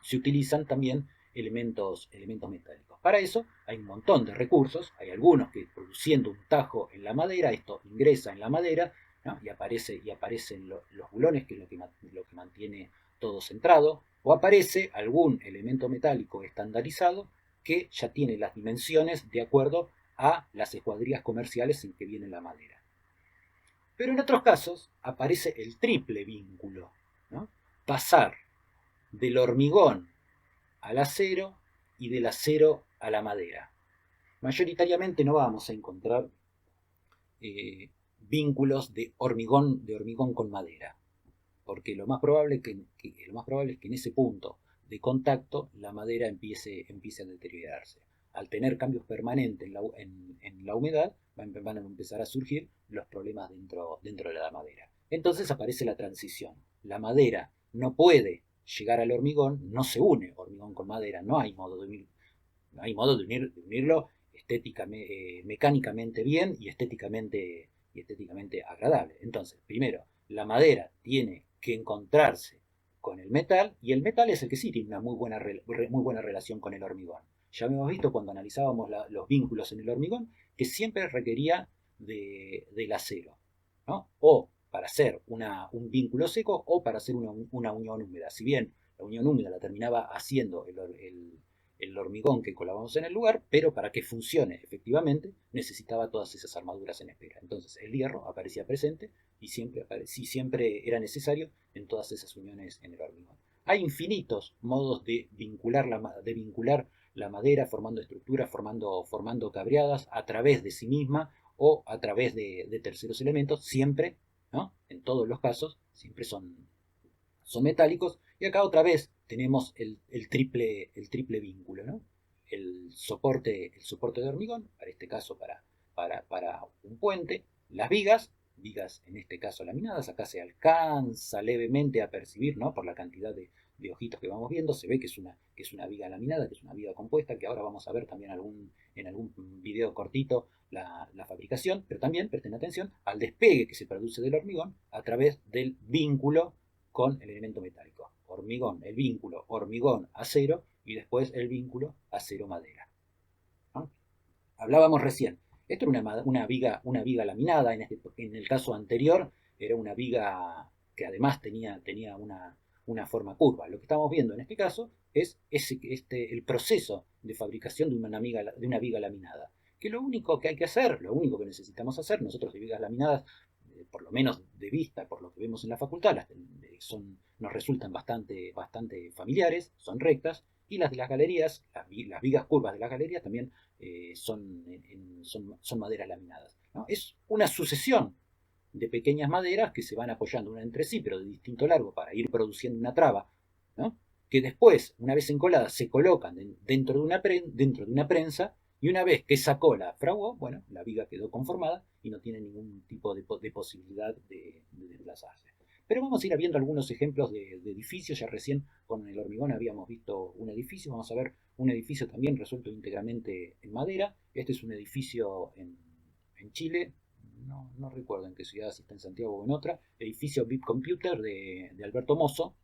A: se utilizan también elementos metálicos. Para eso hay un montón de recursos, hay algunos que produciendo un tajo en la madera, esto ingresa en la madera, ¿no? y aparecen los bulones, que es lo que mantiene todo centrado, o aparece algún elemento metálico estandarizado que ya tiene las dimensiones de acuerdo a las escuadrillas comerciales en que viene la madera. Pero en otros casos aparece el triple vínculo, ¿no? Pasar del hormigón al acero y del acero a la madera. Mayoritariamente no vamos a encontrar vínculos de hormigón con madera, porque lo más probable es que en ese punto de contacto la madera empiece a deteriorarse. Al tener cambios permanentes en la humedad, van a empezar a surgir los problemas dentro de la madera. Entonces aparece la transición. La madera no puede llegar al hormigón, no se une hormigón con madera, no hay modo de unirlo mecánicamente bien y estéticamente agradable. Entonces, primero, la madera tiene que encontrarse con el metal, y el metal es el que sí tiene una muy buena relación con el hormigón. Ya hemos visto cuando analizábamos los vínculos en el hormigón que siempre requería del acero, ¿no? O para hacer un vínculo seco o para hacer una unión húmeda. Si bien la unión húmeda la terminaba haciendo el hormigón que colocamos en el lugar, pero para que funcione efectivamente necesitaba todas esas armaduras en espera. Entonces el hierro aparecía presente y siempre era necesario en todas esas uniones en el hormigón. Hay infinitos modos de vincular la madera, formando estructuras, formando cabreadas a través de sí misma o a través de terceros elementos, siempre, ¿no? En todos los casos, siempre son metálicos. Y acá otra vez tenemos el triple vínculo, ¿no? El soporte de hormigón, para este caso para un puente, las vigas en este caso laminadas, acá se alcanza levemente a percibir, ¿no? Por la cantidad de ojitos que vamos viendo, se ve que es una viga laminada, que es una viga compuesta, que ahora vamos a ver también en algún video cortito la fabricación, pero también presten atención al despegue que se produce del hormigón a través del vínculo con el elemento metálico. Hormigón, el vínculo hormigón-acero y después el vínculo acero-madera, ¿no? Hablábamos recién, esto era una viga laminada, en el caso anterior era una viga que además tenía una forma curva. Lo que estamos viendo en este caso es el proceso de fabricación de una viga laminada. Que lo único que hay que hacer, lo único que necesitamos hacer, nosotros de vigas laminadas, por lo menos de vista, por lo que vemos en la facultad, nos resultan bastante familiares, son rectas, y las de las galerías, las vigas curvas de las galerías también son maderas laminadas, ¿no? Es una sucesión de pequeñas maderas que se van apoyando una entre sí, pero de distinto largo, para ir produciendo una traba, ¿no? Que después, una vez encoladas, se colocan dentro de una prensa, y una vez que esa cola fraguó, bueno, la viga quedó conformada y no tiene ningún tipo de posibilidad de desplazarse. Pero vamos a ir viendo algunos ejemplos de edificios. Ya recién con el hormigón habíamos visto un edificio. Vamos a ver un edificio también resuelto íntegramente en madera. Este es un edificio en Chile. No recuerdo en qué ciudad, si está en Santiago o en otra. Edificio Bip Computer de Alberto Mozo,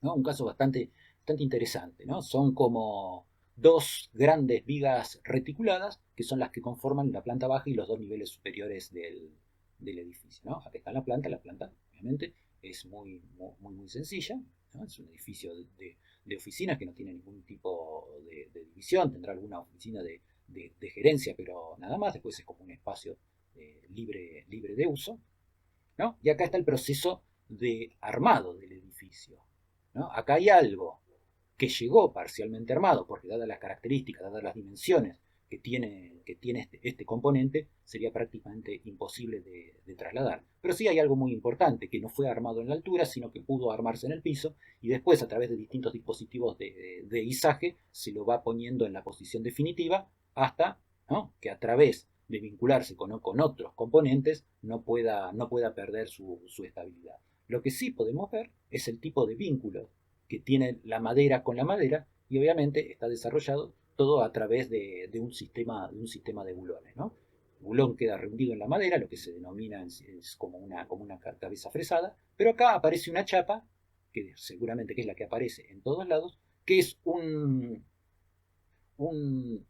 A: ¿no? Un caso bastante interesante, ¿no? Son como dos grandes vigas reticuladas que son las que conforman la planta baja y los dos niveles superiores del edificio, ¿no? Acá está la planta obviamente es muy sencilla, ¿no? Es un edificio de oficinas que no tiene ningún tipo de división, tendrá alguna oficina de gerencia, pero nada más. Después es como un espacio libre de uso, ¿no? Y acá está el proceso de armado del edificio, ¿no? Acá hay algo que llegó parcialmente armado, porque dadas las características, dadas las dimensiones que tiene este componente, sería prácticamente imposible de trasladar. Pero sí hay algo muy importante, que no fue armado en la altura, sino que pudo armarse en el piso, y después a través de distintos dispositivos de izaje se lo va poniendo en la posición definitiva hasta, ¿no?, que a través de vincularse con otros componentes no pueda perder su estabilidad. Lo que sí podemos ver es el tipo de vínculos que tiene la madera con la madera, y obviamente está desarrollado todo a través de un sistema de bulones, ¿no? El bulón queda reunido en la madera, lo que se denomina es como una cabeza fresada, pero acá aparece una chapa, que seguramente que es la que aparece en todos lados, que es un, un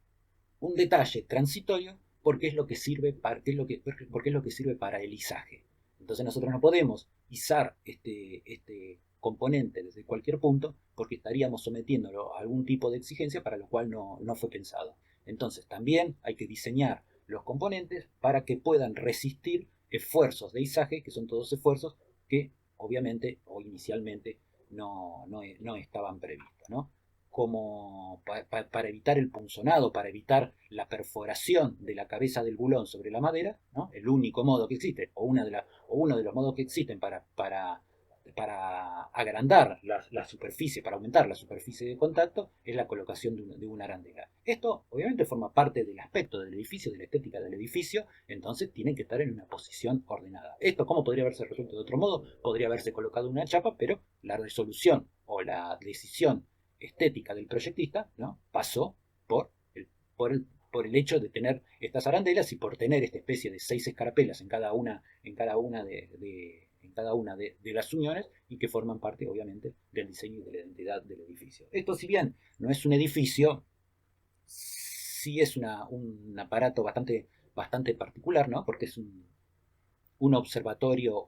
A: detalle transitorio, porque es lo que sirve para el izaje. Entonces nosotros no podemos izar este componente desde cualquier punto, porque estaríamos sometiéndolo a algún tipo de exigencia para lo cual no fue pensado. Entonces también hay que diseñar los componentes para que puedan resistir esfuerzos de izaje, que son todos esfuerzos que obviamente o inicialmente no estaban previstos, ¿no? Como para evitar el punzonado, para evitar la perforación de la cabeza del bulón sobre la madera, ¿no? El único modo que existe, o uno de los modos que existen para agrandar la superficie, para aumentar la superficie de contacto, es la colocación de una arandela. Esto obviamente forma parte del aspecto del edificio, de la estética del edificio, entonces tienen que estar en una posición ordenada. Esto, ¿cómo podría haberse resuelto de otro modo? Podría haberse colocado una chapa, pero la resolución o la decisión estética del proyectista, ¿no?, pasó por el hecho de tener estas arandelas y por tener esta especie de 6 escarapelas en cada una en cada una de las uniones y que forman parte, obviamente, del diseño y de la identidad del edificio. Esto, si bien no es un edificio, sí es un aparato bastante particular, ¿no? Porque es un observatorio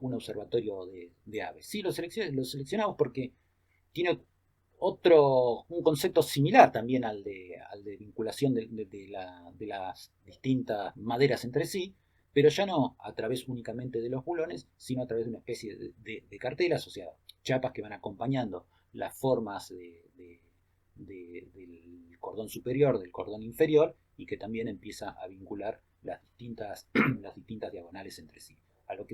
A: de aves. Sí, lo seleccionamos porque tiene un concepto similar también al de vinculación de las distintas maderas entre sí, pero ya no a través únicamente de los bulones, sino a través de una especie de cartelas, o sea, chapas que van acompañando las formas del cordón superior, del cordón inferior, y que también empieza a vincular las distintas diagonales entre sí.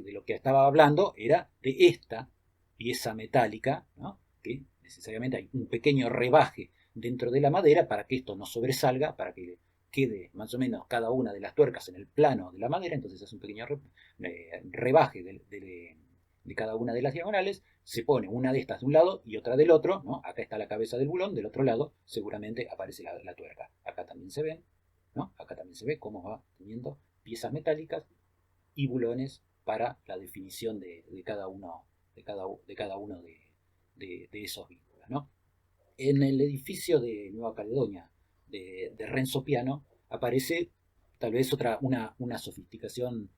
A: De lo que estaba hablando era de esta pieza metálica, ¿no? Que necesariamente hay un pequeño rebaje dentro de la madera para que esto no sobresalga, para que quede más o menos cada una de las tuercas en el plano de la madera, entonces es un pequeño rebaje de cada una de las diagonales, se pone una de estas de un lado y otra del otro, ¿no? Acá está la cabeza del bulón, del otro lado seguramente aparece la tuerca. Acá también se ven, ¿no? Acá también se ve cómo va teniendo piezas metálicas y bulones para la definición de cada uno de esos vínculos, ¿no? En el edificio de Nueva Caledonia de Renzo Piano aparece tal vez una sofisticación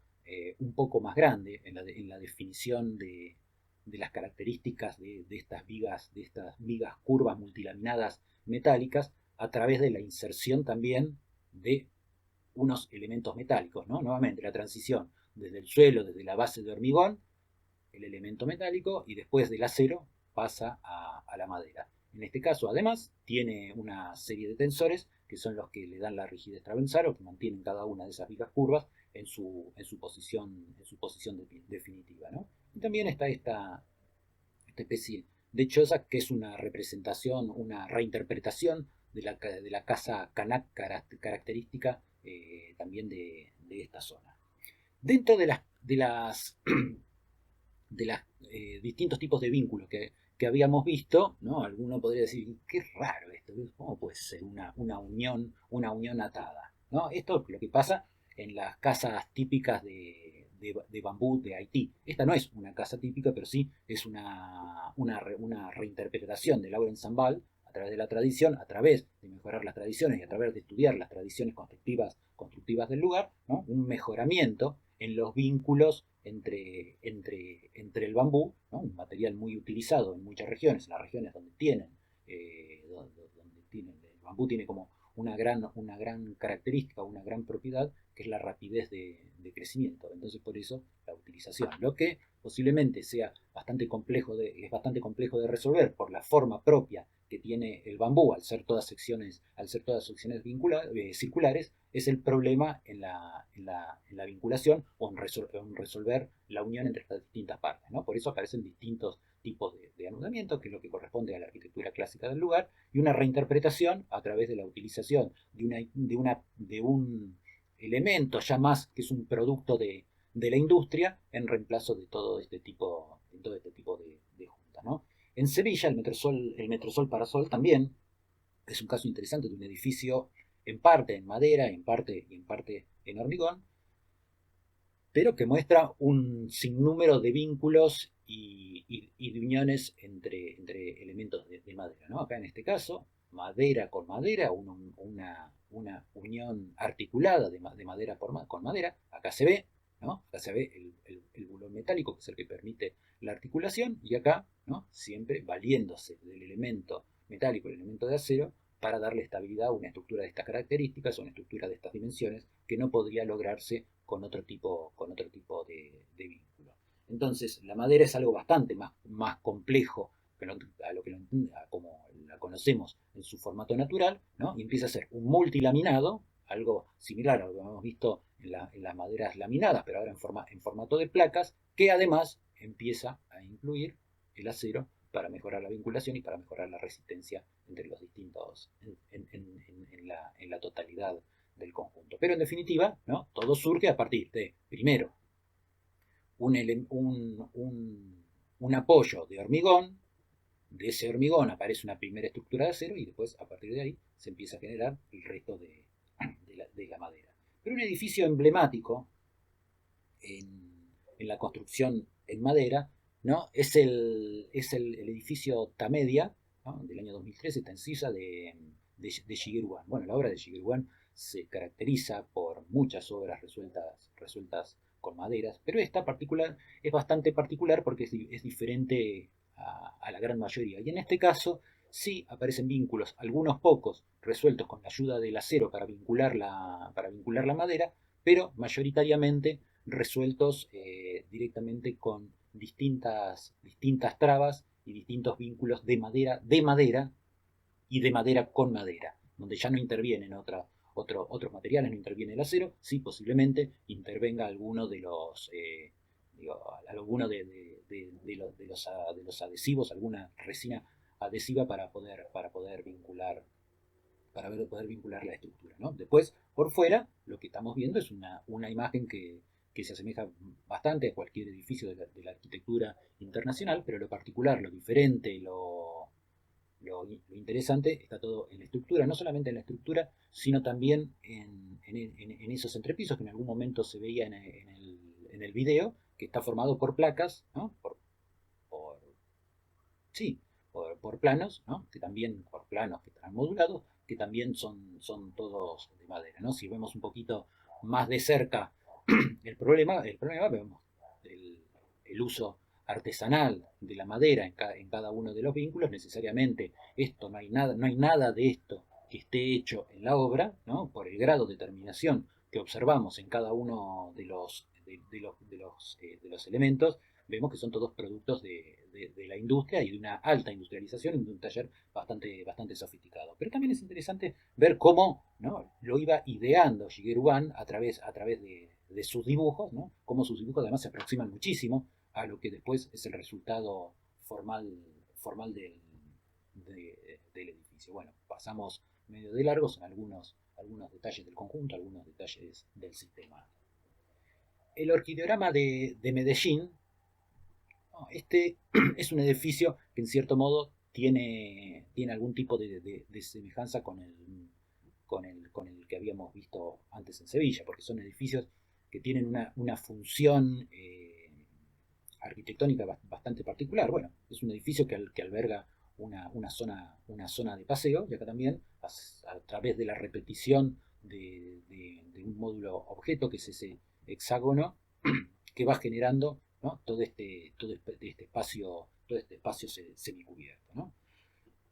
A: un poco más grande en la definición de las características de estas vigas curvas multilaminadas metálicas a través de la inserción también de unos elementos metálicos, ¿no? Nuevamente la transición desde el suelo, desde la base de hormigón, el elemento metálico, y después del acero pasa a la madera. En este caso, además, tiene una serie de tensores que son los que le dan la rigidez transversal o que mantienen cada una de esas vigas curvas en su posición definitiva, ¿no? Y también está esta especie de choza que es una representación, una reinterpretación de la casa Kanak característica también de esta zona. Dentro de las distintos tipos de vínculos que habíamos visto, ¿no? Alguno podría decir, qué raro esto, ¿cómo puede ser una unión atada? ¿No? Esto es lo que pasa en las casas típicas de bambú de Haití. Esta no es una casa típica, pero sí es una reinterpretación de Laurent Sambal a través de la tradición, a través de mejorar las tradiciones y a través de estudiar las tradiciones constructivas del lugar, ¿no? Un mejoramiento en los vínculos entre el bambú, ¿no? Un material muy utilizado en muchas regiones, en las regiones donde el bambú tiene como una gran característica, una gran propiedad, que es la rapidez de crecimiento. Entonces, por eso la utilización. Lo que posiblemente sea es bastante complejo de resolver por la forma propia que tiene el bambú, al ser todas secciones circulares, es el problema en la vinculación o en resolver la unión entre estas distintas partes, ¿no? Por eso aparecen distintos tipos de anudamiento, que es lo que corresponde a la arquitectura clásica del lugar, y una reinterpretación a través de la utilización de un elemento ya más que es un producto de la industria en reemplazo de todo este tipo de juntas, ¿no? En Sevilla, el Metrosol Parasol también es un caso interesante de un edificio en parte en madera, y en parte en hormigón, pero que muestra un sinnúmero de vínculos y de uniones entre elementos de madera, ¿no? Acá en este caso, madera con madera, una unión articulada de madera con madera. Acá se ve, ¿no? Acá se ve el bulón metálico, que es el que permite la articulación, y acá, ¿no? Siempre valiéndose del elemento metálico, el elemento de acero, para darle estabilidad a una estructura de estas características o una estructura de estas dimensiones que no podría lograrse con otro tipo de vínculo. Entonces, la madera es algo bastante más complejo a como la conocemos en su formato natural, ¿no? Y empieza a ser un multilaminado, algo similar a lo que hemos visto en las maderas laminadas, pero ahora en formato de placas, que además empieza a incluir el acero para mejorar la vinculación y para mejorar la resistencia entre los distintos en la totalidad del conjunto. Pero en definitiva, ¿no? Todo surge a partir de, primero, un apoyo de hormigón. De ese hormigón aparece una primera estructura de acero y después, a partir de ahí, se empieza a generar el resto de la madera. Pero un edificio emblemático en la construcción en madera ¿no? El edificio Tamedia, ¿no? Del año 2013, está en Silla de Shigeru Ban. Bueno, la obra de Shigeru Ban se caracteriza por muchas obras resueltas con maderas, pero esta particular es bastante particular porque es diferente a la gran mayoría. Y en este caso sí aparecen vínculos, algunos pocos, resueltos con la ayuda del acero para vincular la madera, pero mayoritariamente resueltos directamente con distintas trabas y distintos vínculos de madera y de madera con madera, donde ya no intervienen otros materiales, no interviene el acero, sí posiblemente intervenga alguno de los, digo, alguno de los adhesivos, alguna resina adhesiva para poder vincular poder vincular la estructura, ¿no? Después, por fuera, lo que estamos viendo es una imagen que se asemeja bastante a cualquier edificio de la arquitectura internacional, pero lo particular, lo diferente, lo interesante está todo en la estructura, no solamente en la estructura, sino también en esos entrepisos que en algún momento se veía en el video, que está formado por placas, ¿no? Por sí, por planos, ¿no? Que también, por planos que están modulados, que también son todos de madera, ¿no? Si vemos un poquito más de cerca el problema vemos el, el uso artesanal de la madera en cada uno de los vínculos. Necesariamente esto no hay nada de esto que esté hecho en la obra, ¿no? Por el grado de terminación que observamos en cada uno de los elementos, vemos que son todos productos de la industria y de una alta industrialización y de un taller bastante sofisticado. Pero también es interesante ver cómo, ¿no? Lo iba ideando Shigeru Ban a través de sus dibujos, ¿no? Cómo sus dibujos además se aproximan muchísimo a lo que después es el resultado formal del edificio. Bueno, pasamos medio de largos en algunos detalles del conjunto, algunos detalles del sistema. El orquideograma de Medellín, ¿no? Este es un edificio que en cierto modo tiene algún tipo de semejanza con el que habíamos visto antes en Sevilla, porque son edificios que tienen una función arquitectónica bastante particular. Bueno, es un edificio que alberga una zona de paseo, y acá también, a través de la repetición de un módulo objeto, que es ese hexágono, que va generando, ¿no? Todo este espacio semicubierto, ¿no?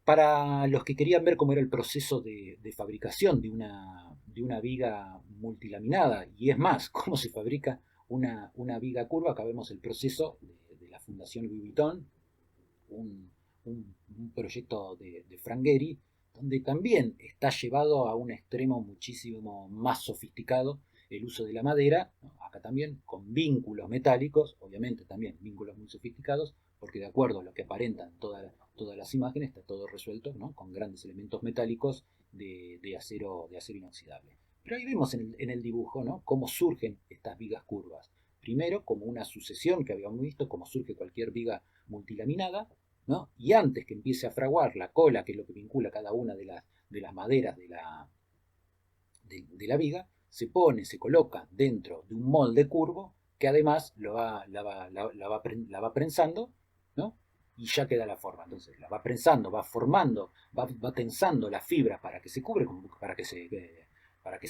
A: Para los que querían ver cómo era el proceso de fabricación de una viga multilaminada, y es más, cómo se fabrica una viga curva, acá vemos el proceso de la Fundación Louis Vuitton, un proyecto de Frank Gehry, donde también está llevado a un extremo muchísimo más sofisticado el uso de la madera, ¿no? Acá también con vínculos metálicos, obviamente también vínculos muy sofisticados, porque de acuerdo a lo que aparentan todas las imágenes, está todo resuelto, ¿no? Con grandes elementos metálicos de acero inoxidable. Pero ahí vemos en el dibujo, ¿no? Cómo surgen estas vigas curvas. Primero, como una sucesión que habíamos visto, como surge cualquier viga multilaminada, ¿no? Y antes que empiece a fraguar la cola, que es lo que vincula cada una de las maderas de la viga, se coloca dentro de un molde curvo que además la va prensando, ¿no? Y ya queda la forma. Entonces la va prensando, va formando, va tensando las fibras para que se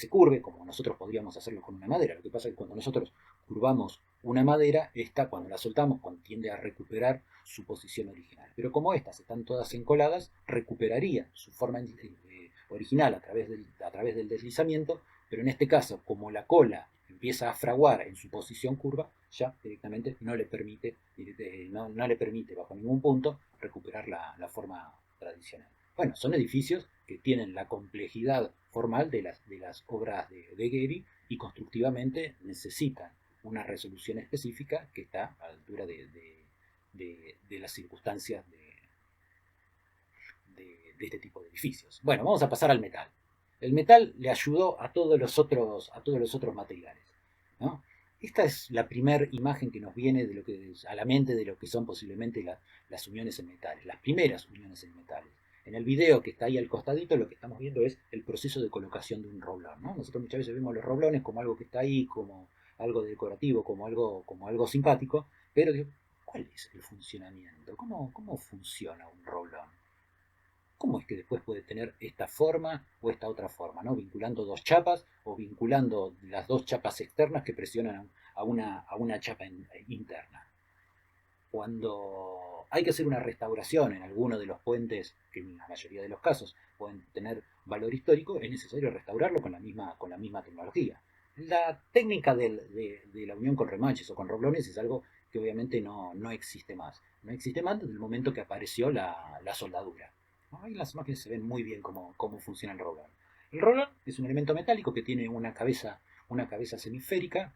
A: curve, como nosotros podríamos hacerlo con una madera. Lo que pasa es que cuando nosotros curvamos una madera, esta, cuando la soltamos, tiende a recuperar su posición original. Pero como estas están todas encoladas, recuperaría su forma original a través del deslizamiento, pero en este caso, como la cola empieza a fraguar en su posición curva, ya directamente no le permite bajo ningún punto recuperar la forma tradicional. Bueno, son edificios que tienen la complejidad formal de las obras de Gehry, y constructivamente necesitan una resolución específica que está a la altura de las circunstancias de este tipo de edificios. Bueno, vamos a pasar al metal. El metal le ayudó a todos los otros materiales, ¿no? Esta es la primera imagen que nos viene a la mente de lo que son posiblemente las uniones en metales, las primeras uniones en metales. En el video que está ahí al costadito, lo que estamos viendo es el proceso de colocación de un roblón, ¿no? Nosotros muchas veces vemos los roblones como algo que está ahí, como algo decorativo, como algo simpático, pero ¿cuál es el funcionamiento? ¿Cómo funciona un roblón? ¿Cómo es que después puede tener esta forma o esta otra forma, ¿no? Vinculando dos chapas o vinculando las dos chapas externas que presionan a una chapa interna. Cuando hay que hacer una restauración en alguno de los puentes, que en la mayoría de los casos pueden tener valor histórico, es necesario restaurarlo con la misma tecnología. La técnica de la unión con remaches o con roblones es algo que obviamente no existe más. No existe más desde el momento que apareció la soldadura. Ahí en las imágenes se ven muy bien cómo funciona el roblón. El roblón es un elemento metálico que tiene una cabeza semiférica,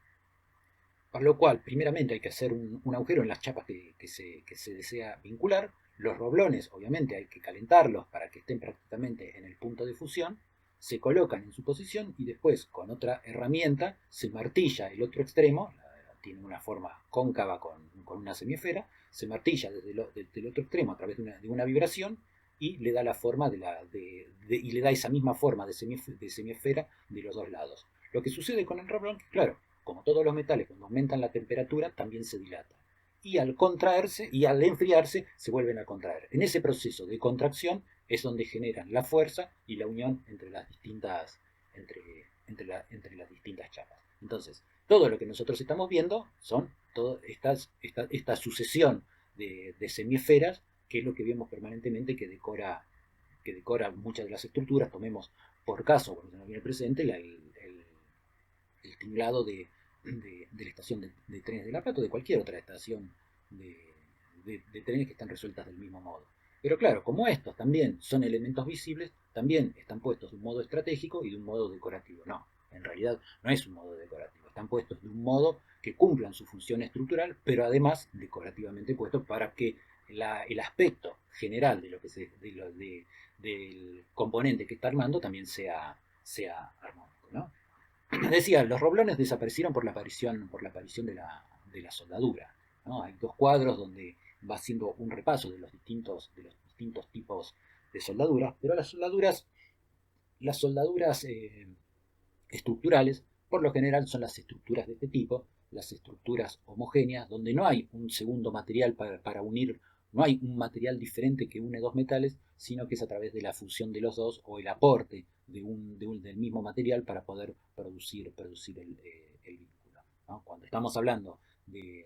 A: para lo cual, primeramente, hay que hacer un agujero en las chapas que se desea vincular. Los roblones, obviamente, hay que calentarlos para que estén prácticamente en el punto de fusión. Se colocan en su posición y después, con otra herramienta, se martilla el otro extremo. Tiene una forma cóncava con una semiesfera. Se martilla desde el otro extremo a través de una vibración y le da la forma y le da esa misma forma de semiesfera de los dos lados. Lo que sucede con el roblón, claro, como todos los metales, cuando aumentan la temperatura, también se dilatan. Y al contraerse y al enfriarse, se vuelven a contraer. En ese proceso de contracción es donde generan la fuerza y la unión entre las distintas, entre las distintas chapas. Entonces, todo lo que nosotros estamos viendo son toda esta sucesión de semiesferas, que es lo que vemos permanentemente que decora muchas de las estructuras. Tomemos por caso, cuando se nos viene presente, el tinglado de la estación de trenes de La Plata o de cualquier otra estación de trenes que están resueltas del mismo modo. Pero claro, como estos también son elementos visibles, también están puestos de un modo estratégico y de un modo decorativo. No, en realidad no es un modo decorativo, están puestos de un modo que cumplan su función estructural, pero además decorativamente puestos para que el aspecto general de lo que del componente que está armando también sea armónico, ¿no? Decía, los roblones desaparecieron por la aparición de la soldadura, ¿no? Hay dos cuadros donde va haciendo un repaso de los distintos tipos de soldaduras, pero las soldaduras estructurales, por lo general, son las estructuras de este tipo, las estructuras homogéneas, donde no hay un segundo material para unir, no hay un material diferente que une dos metales, sino que es a través de la fusión de los dos o el aporte del mismo material para poder producir el vínculo, ¿no? Cuando estamos hablando de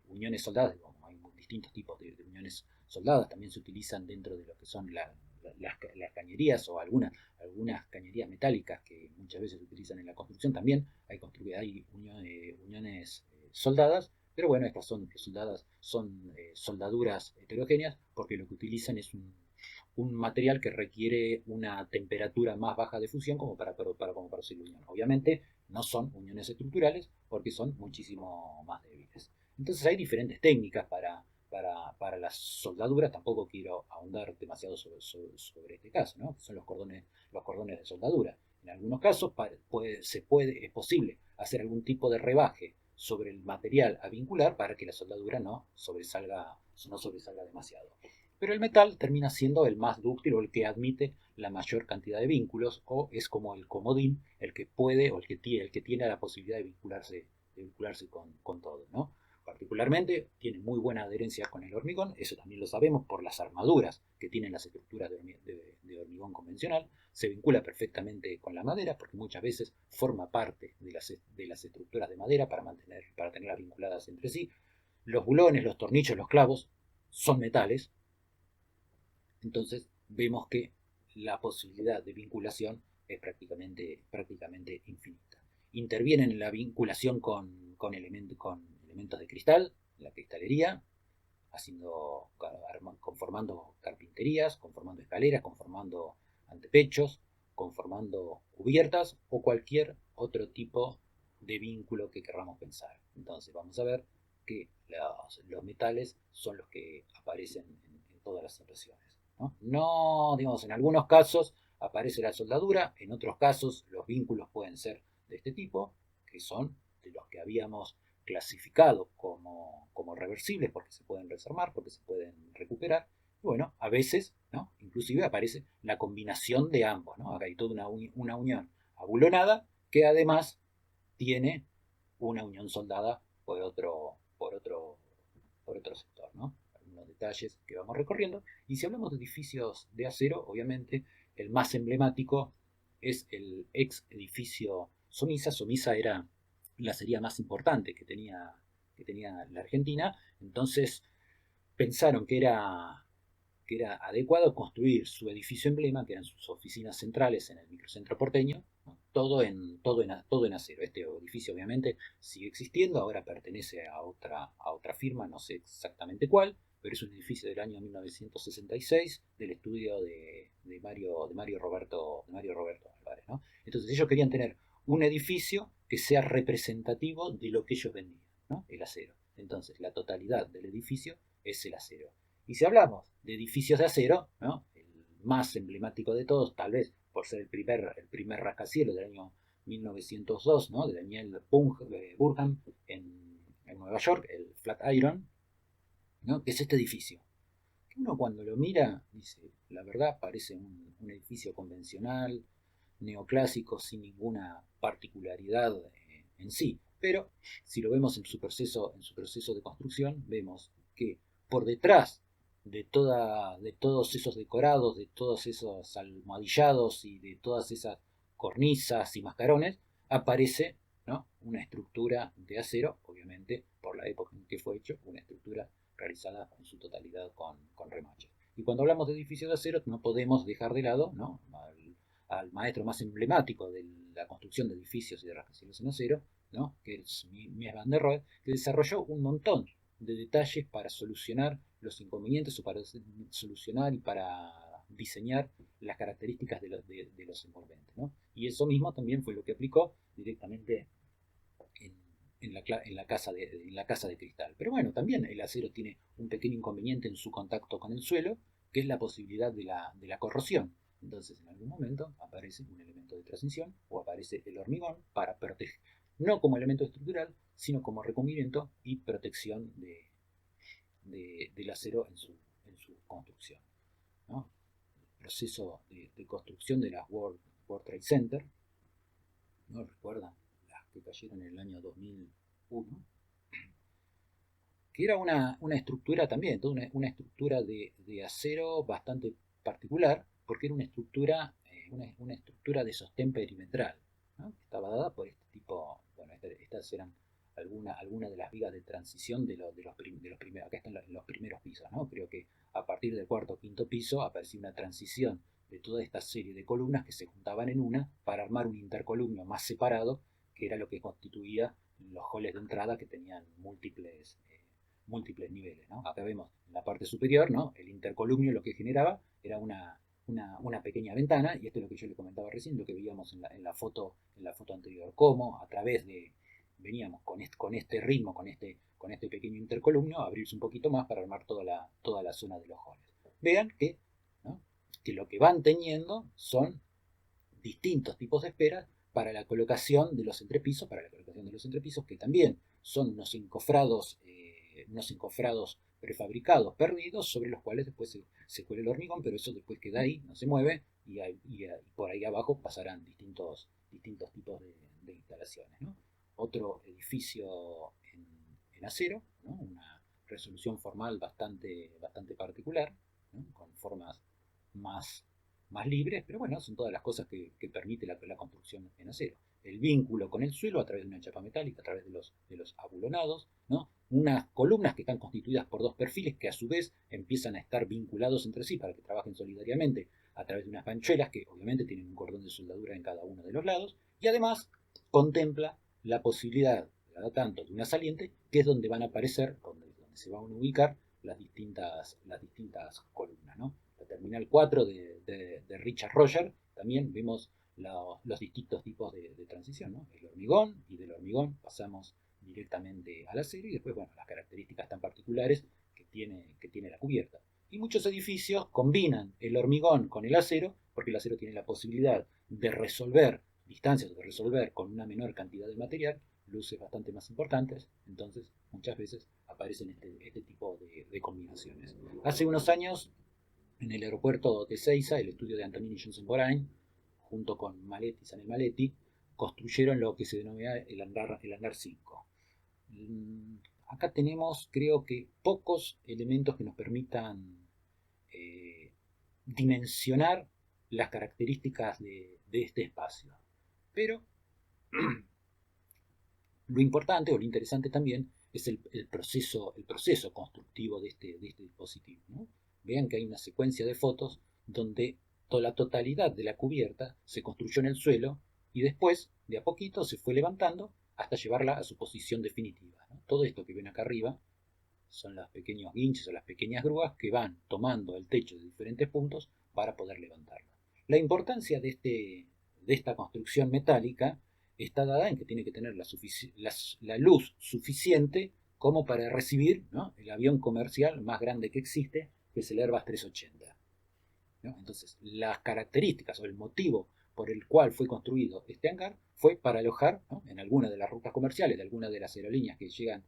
A: uniones soldadas, como hay distintos tipos de uniones soldadas, también se utilizan dentro de lo que son las cañerías o algunas cañerías metálicas que muchas veces se utilizan en la construcción. También hay uniones soldadas, pero bueno, estas son soldaduras heterogéneas, porque lo que utilizan es un material que requiere una temperatura más baja de fusión como para producir la unión. Obviamente no son uniones estructurales porque son muchísimo más débiles. Entonces hay diferentes técnicas para las soldaduras. Tampoco quiero ahondar demasiado sobre este caso, ¿no? Que son los cordones de soldadura. En algunos casos es posible hacer algún tipo de rebaje sobre el material a vincular para que la soldadura no sobresalga demasiado. Pero el metal termina siendo el más dúctil o el que admite la mayor cantidad de vínculos, o es como el comodín, el que puede o el que tiene la posibilidad de vincularse con todo, ¿no? Particularmente tiene muy buena adherencia con el hormigón. Eso también lo sabemos por las armaduras que tienen las estructuras de hormigón convencional. Se vincula perfectamente con la madera porque muchas veces forma parte de las estructuras de madera para tenerlas vinculadas entre sí. Los bulones, los tornillos, los clavos son metales. Entonces vemos que la posibilidad de vinculación es prácticamente infinita. Intervienen en la vinculación con elementos de cristal, la cristalería, conformando carpinterías, conformando escaleras, conformando antepechos, conformando cubiertas o cualquier otro tipo de vínculo que queramos pensar. Entonces vamos a ver que los metales son los que aparecen en todas las situaciones, ¿no? No, digamos, en algunos casos aparece la soldadura, en otros casos los vínculos pueden ser de este tipo, que son de los que habíamos clasificado como reversibles, porque se pueden desarmar, porque se pueden recuperar. Y bueno, a veces, ¿no? Inclusive aparece la combinación de ambos, ¿no? Acá hay toda una unión abulonada que además tiene una unión soldada por otro por otro sector, ¿no? Algunos detalles que vamos recorriendo. Y si hablamos de edificios de acero, obviamente el más emblemático es el ex edificio Somisa. Somisa era la acería más importante que tenía la Argentina. Entonces pensaron que era adecuado construir su edificio emblema, que eran sus oficinas centrales en el microcentro porteño, ¿no? Todo en acero. Este edificio obviamente sigue existiendo, ahora pertenece a otra firma, no sé exactamente cuál, pero es un edificio del año 1966 del estudio de Mario Roberto Álvarez, ¿no? Entonces ellos querían tener un edificio que sea representativo de lo que ellos vendían, ¿no? El acero. Entonces la totalidad del edificio es el acero. Y si hablamos de edificios de acero, ¿no? El más emblemático de todos, tal vez por ser el primer rascacielos del año 1902, ¿no? De Daniel Burham en Nueva York, el Flatiron, ¿no? Que es este edificio. Que uno cuando lo mira dice, la verdad parece un edificio convencional, neoclásico, sin ninguna particularidad en sí. Pero si lo vemos en su proceso de construcción, vemos que por detrás de todos esos decorados, de todos esos almohadillados y de todas esas cornisas y mascarones, aparece, ¿no? Una estructura de acero, obviamente por la época en que fue hecho, una estructura realizada en su totalidad con remaches. Y cuando hablamos de edificios de acero, no podemos dejar de lado, ¿no? Al maestro más emblemático de la construcción de edificios y de rascacielos en acero, ¿no? Que es Mies van der Rohe, que desarrolló un montón de detalles para solucionar los inconvenientes o para solucionar y para diseñar las características de los envolventes, ¿no? Y eso mismo también fue lo que aplicó directamente en, en la casa de cristal. Pero bueno, también el acero tiene un pequeño inconveniente en su contacto con el suelo, que es la posibilidad de la corrosión. Entonces, en algún momento aparece un elemento de transición o aparece el hormigón para proteger, no como elemento estructural, sino como recubrimiento y protección del acero en su construcción, ¿no? El proceso de construcción de las World Trade Center, ¿no? ¿Recuerdan? Las que cayeron en el año 2001, que era una estructura también, toda una estructura de acero bastante particular, porque era una estructura de sostén perimetral, ¿no? Estaba dada por este tipo, bueno, estas eran algunas de las vigas de transición de los primeros, acá están los primeros pisos, ¿no? Creo que a partir del cuarto o quinto piso apareció una transición de toda esta serie de columnas que se juntaban en una para armar un intercolumnio más separado, que era lo que constituía los halls de entrada que tenían múltiples niveles, ¿no? Acá vemos en la parte superior, ¿no? El intercolumnio lo que generaba era una pequeña ventana, y esto es lo que yo le comentaba recién, lo que veíamos en la foto anterior, cómo a través de, veníamos con este ritmo, con este pequeño intercolumnio, a abrirse un poquito más para armar toda la zona de los halls. Vean que, ¿no? Que lo que van teniendo son distintos tipos de esperas para la colocación de los entrepisos, que también son unos encofrados prefabricados, perdidos, sobre los cuales después se cuela el hormigón, pero eso después queda ahí, no se mueve, y por ahí abajo pasarán distintos tipos de instalaciones, ¿no? Otro edificio en acero, ¿no? Una resolución formal bastante particular, ¿no? Con formas más más libres, pero bueno, son todas las cosas que permite la construcción en acero. El vínculo con el suelo a través de una chapa metálica, a través de los abulonados, ¿no? Unas columnas que están constituidas por dos perfiles que a su vez empiezan a estar vinculados entre sí para que trabajen solidariamente a través de unas manchuelas que obviamente tienen un cordón de soldadura en cada uno de los lados, y además contempla la posibilidad, cada tanto, de una saliente, que es donde van a aparecer, donde se van a ubicar las distintas columnas, ¿no? La terminal 4 de Richard Roger, también vemos los distintos tipos de transición, ¿no? El hormigón, y del hormigón pasamos directamente al acero, y después, bueno, las características tan particulares que tiene la cubierta. Y muchos edificios combinan el hormigón con el acero, porque el acero tiene la posibilidad de resolver distancias, de resolver con una menor cantidad de material luces bastante más importantes, entonces muchas veces aparecen este tipo de combinaciones. Hace unos años, en el aeropuerto de Ezeiza, el estudio de Antonini Johnson Borain, junto con Maletti, Sanel Maletti, construyeron lo que se denomina el hangar 5. acá tenemos, creo que, pocos elementos que nos permitan dimensionar las características de este espacio. Pero lo importante o lo interesante también es el proceso constructivo de este dispositivo, ¿no? Vean que hay una secuencia de fotos donde toda la totalidad de la cubierta se construyó en el suelo y después, de a poquito, se fue levantando hasta llevarla a su posición definitiva, ¿no? Todo esto que ven acá arriba son los pequeños guinches o las pequeñas grúas que van tomando el techo de diferentes puntos para poder levantarla. La importancia de esta construcción metálica está dada en que tiene que tener la luz suficiente como para recibir, ¿no?, el avión comercial más grande que existe, que es el Airbus 380. ¿No? Entonces, las características o el motivo por el cual fue construido este hangar fue para alojar, ¿no?, en alguna de las rutas comerciales de algunas de las aerolíneas que llegan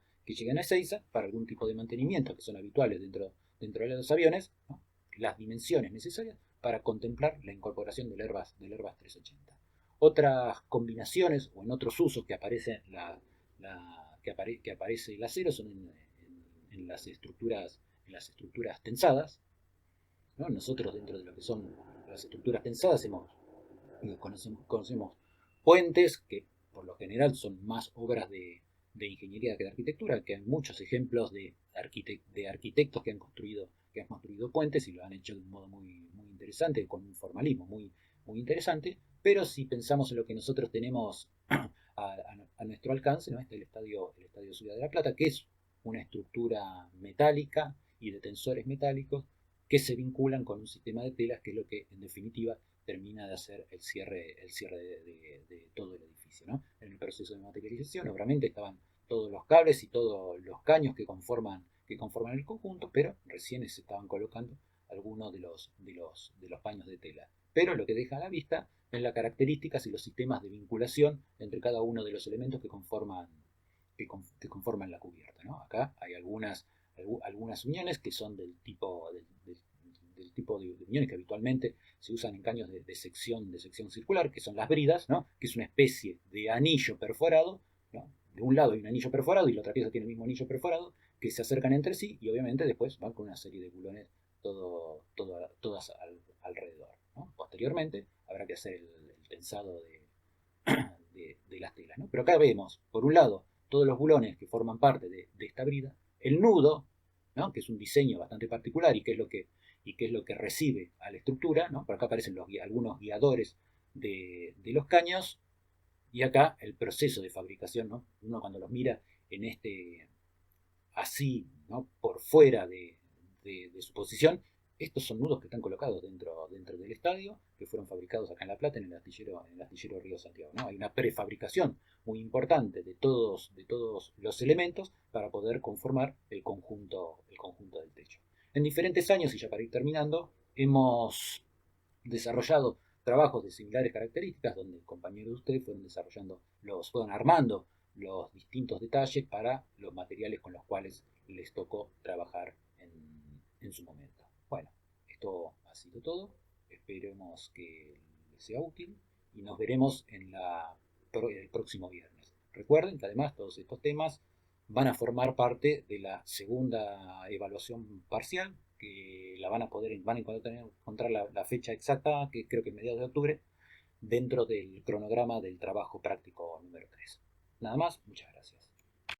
A: a Ezeiza para algún tipo de mantenimiento que son habituales dentro de los aviones, ¿no?, las dimensiones necesarias para contemplar la incorporación del Airbus 380. Otras combinaciones o en otros usos que aparece que aparece el acero son en las estructuras tensadas, ¿no? Nosotros dentro de lo que son las estructuras tensadas conocemos puentes que por lo general son más obras de ingeniería que de arquitectura, que hay muchos ejemplos de arquitectos que han construido puentes y lo han hecho de un modo muy interesante, con un formalismo muy interesante, pero si pensamos en lo que nosotros tenemos a nuestro alcance, ¿no?, está el estadio Ciudad de la Plata, que es una estructura metálica y de tensores metálicos que se vinculan con un sistema de telas, que es lo que en definitiva termina de hacer el cierre de todo el edificio, ¿no? En el proceso de materialización, obviamente estaban todos los cables y todos los caños que conforman el conjunto, pero recién se estaban colocando algunos de los paños de tela. Pero lo que deja a la vista es las características y los sistemas de vinculación entre cada uno de los elementos que conforman la cubierta, ¿no? Acá hay algunas uniones que son del tipo de uniones que habitualmente se usan en caños de sección circular, que son las bridas, ¿no?, que es una especie de anillo perforado, ¿no? De un lado hay un anillo perforado y la otra pieza tiene el mismo anillo perforado, que se acercan entre sí y obviamente después van con una serie de bulones todas alrededor, ¿no? Posteriormente habrá que hacer el tensado de las telas, ¿no? Pero acá vemos, por un lado, todos los bulones que forman parte de esta brida, el nudo, ¿no?, que es un diseño bastante particular y que es lo que recibe a la estructura, ¿no? Por acá aparecen algunos guiadores de los caños, y acá el proceso de fabricación, ¿no? Uno cuando los mira en así, ¿no?, por fuera de su posición, estos son nudos que están colocados dentro del estadio, que fueron fabricados acá en La Plata, en el astillero Río Santiago, ¿no? Hay una prefabricación muy importante de todos los elementos para poder conformar el conjunto del techo. En diferentes años, y ya para ir terminando, hemos desarrollado trabajos de similares características, donde compañeros de ustedes fueron armando los distintos detalles para los materiales con los cuales les tocó trabajar en su momento. Bueno, esto ha sido todo. Esperemos que les sea útil y nos veremos el próximo viernes. Recuerden que además todos estos temas van a formar parte de la segunda evaluación parcial, que van a encontrar la fecha exacta, que creo que es mediados de octubre, dentro del cronograma del trabajo práctico número 3. Nada más, muchas gracias.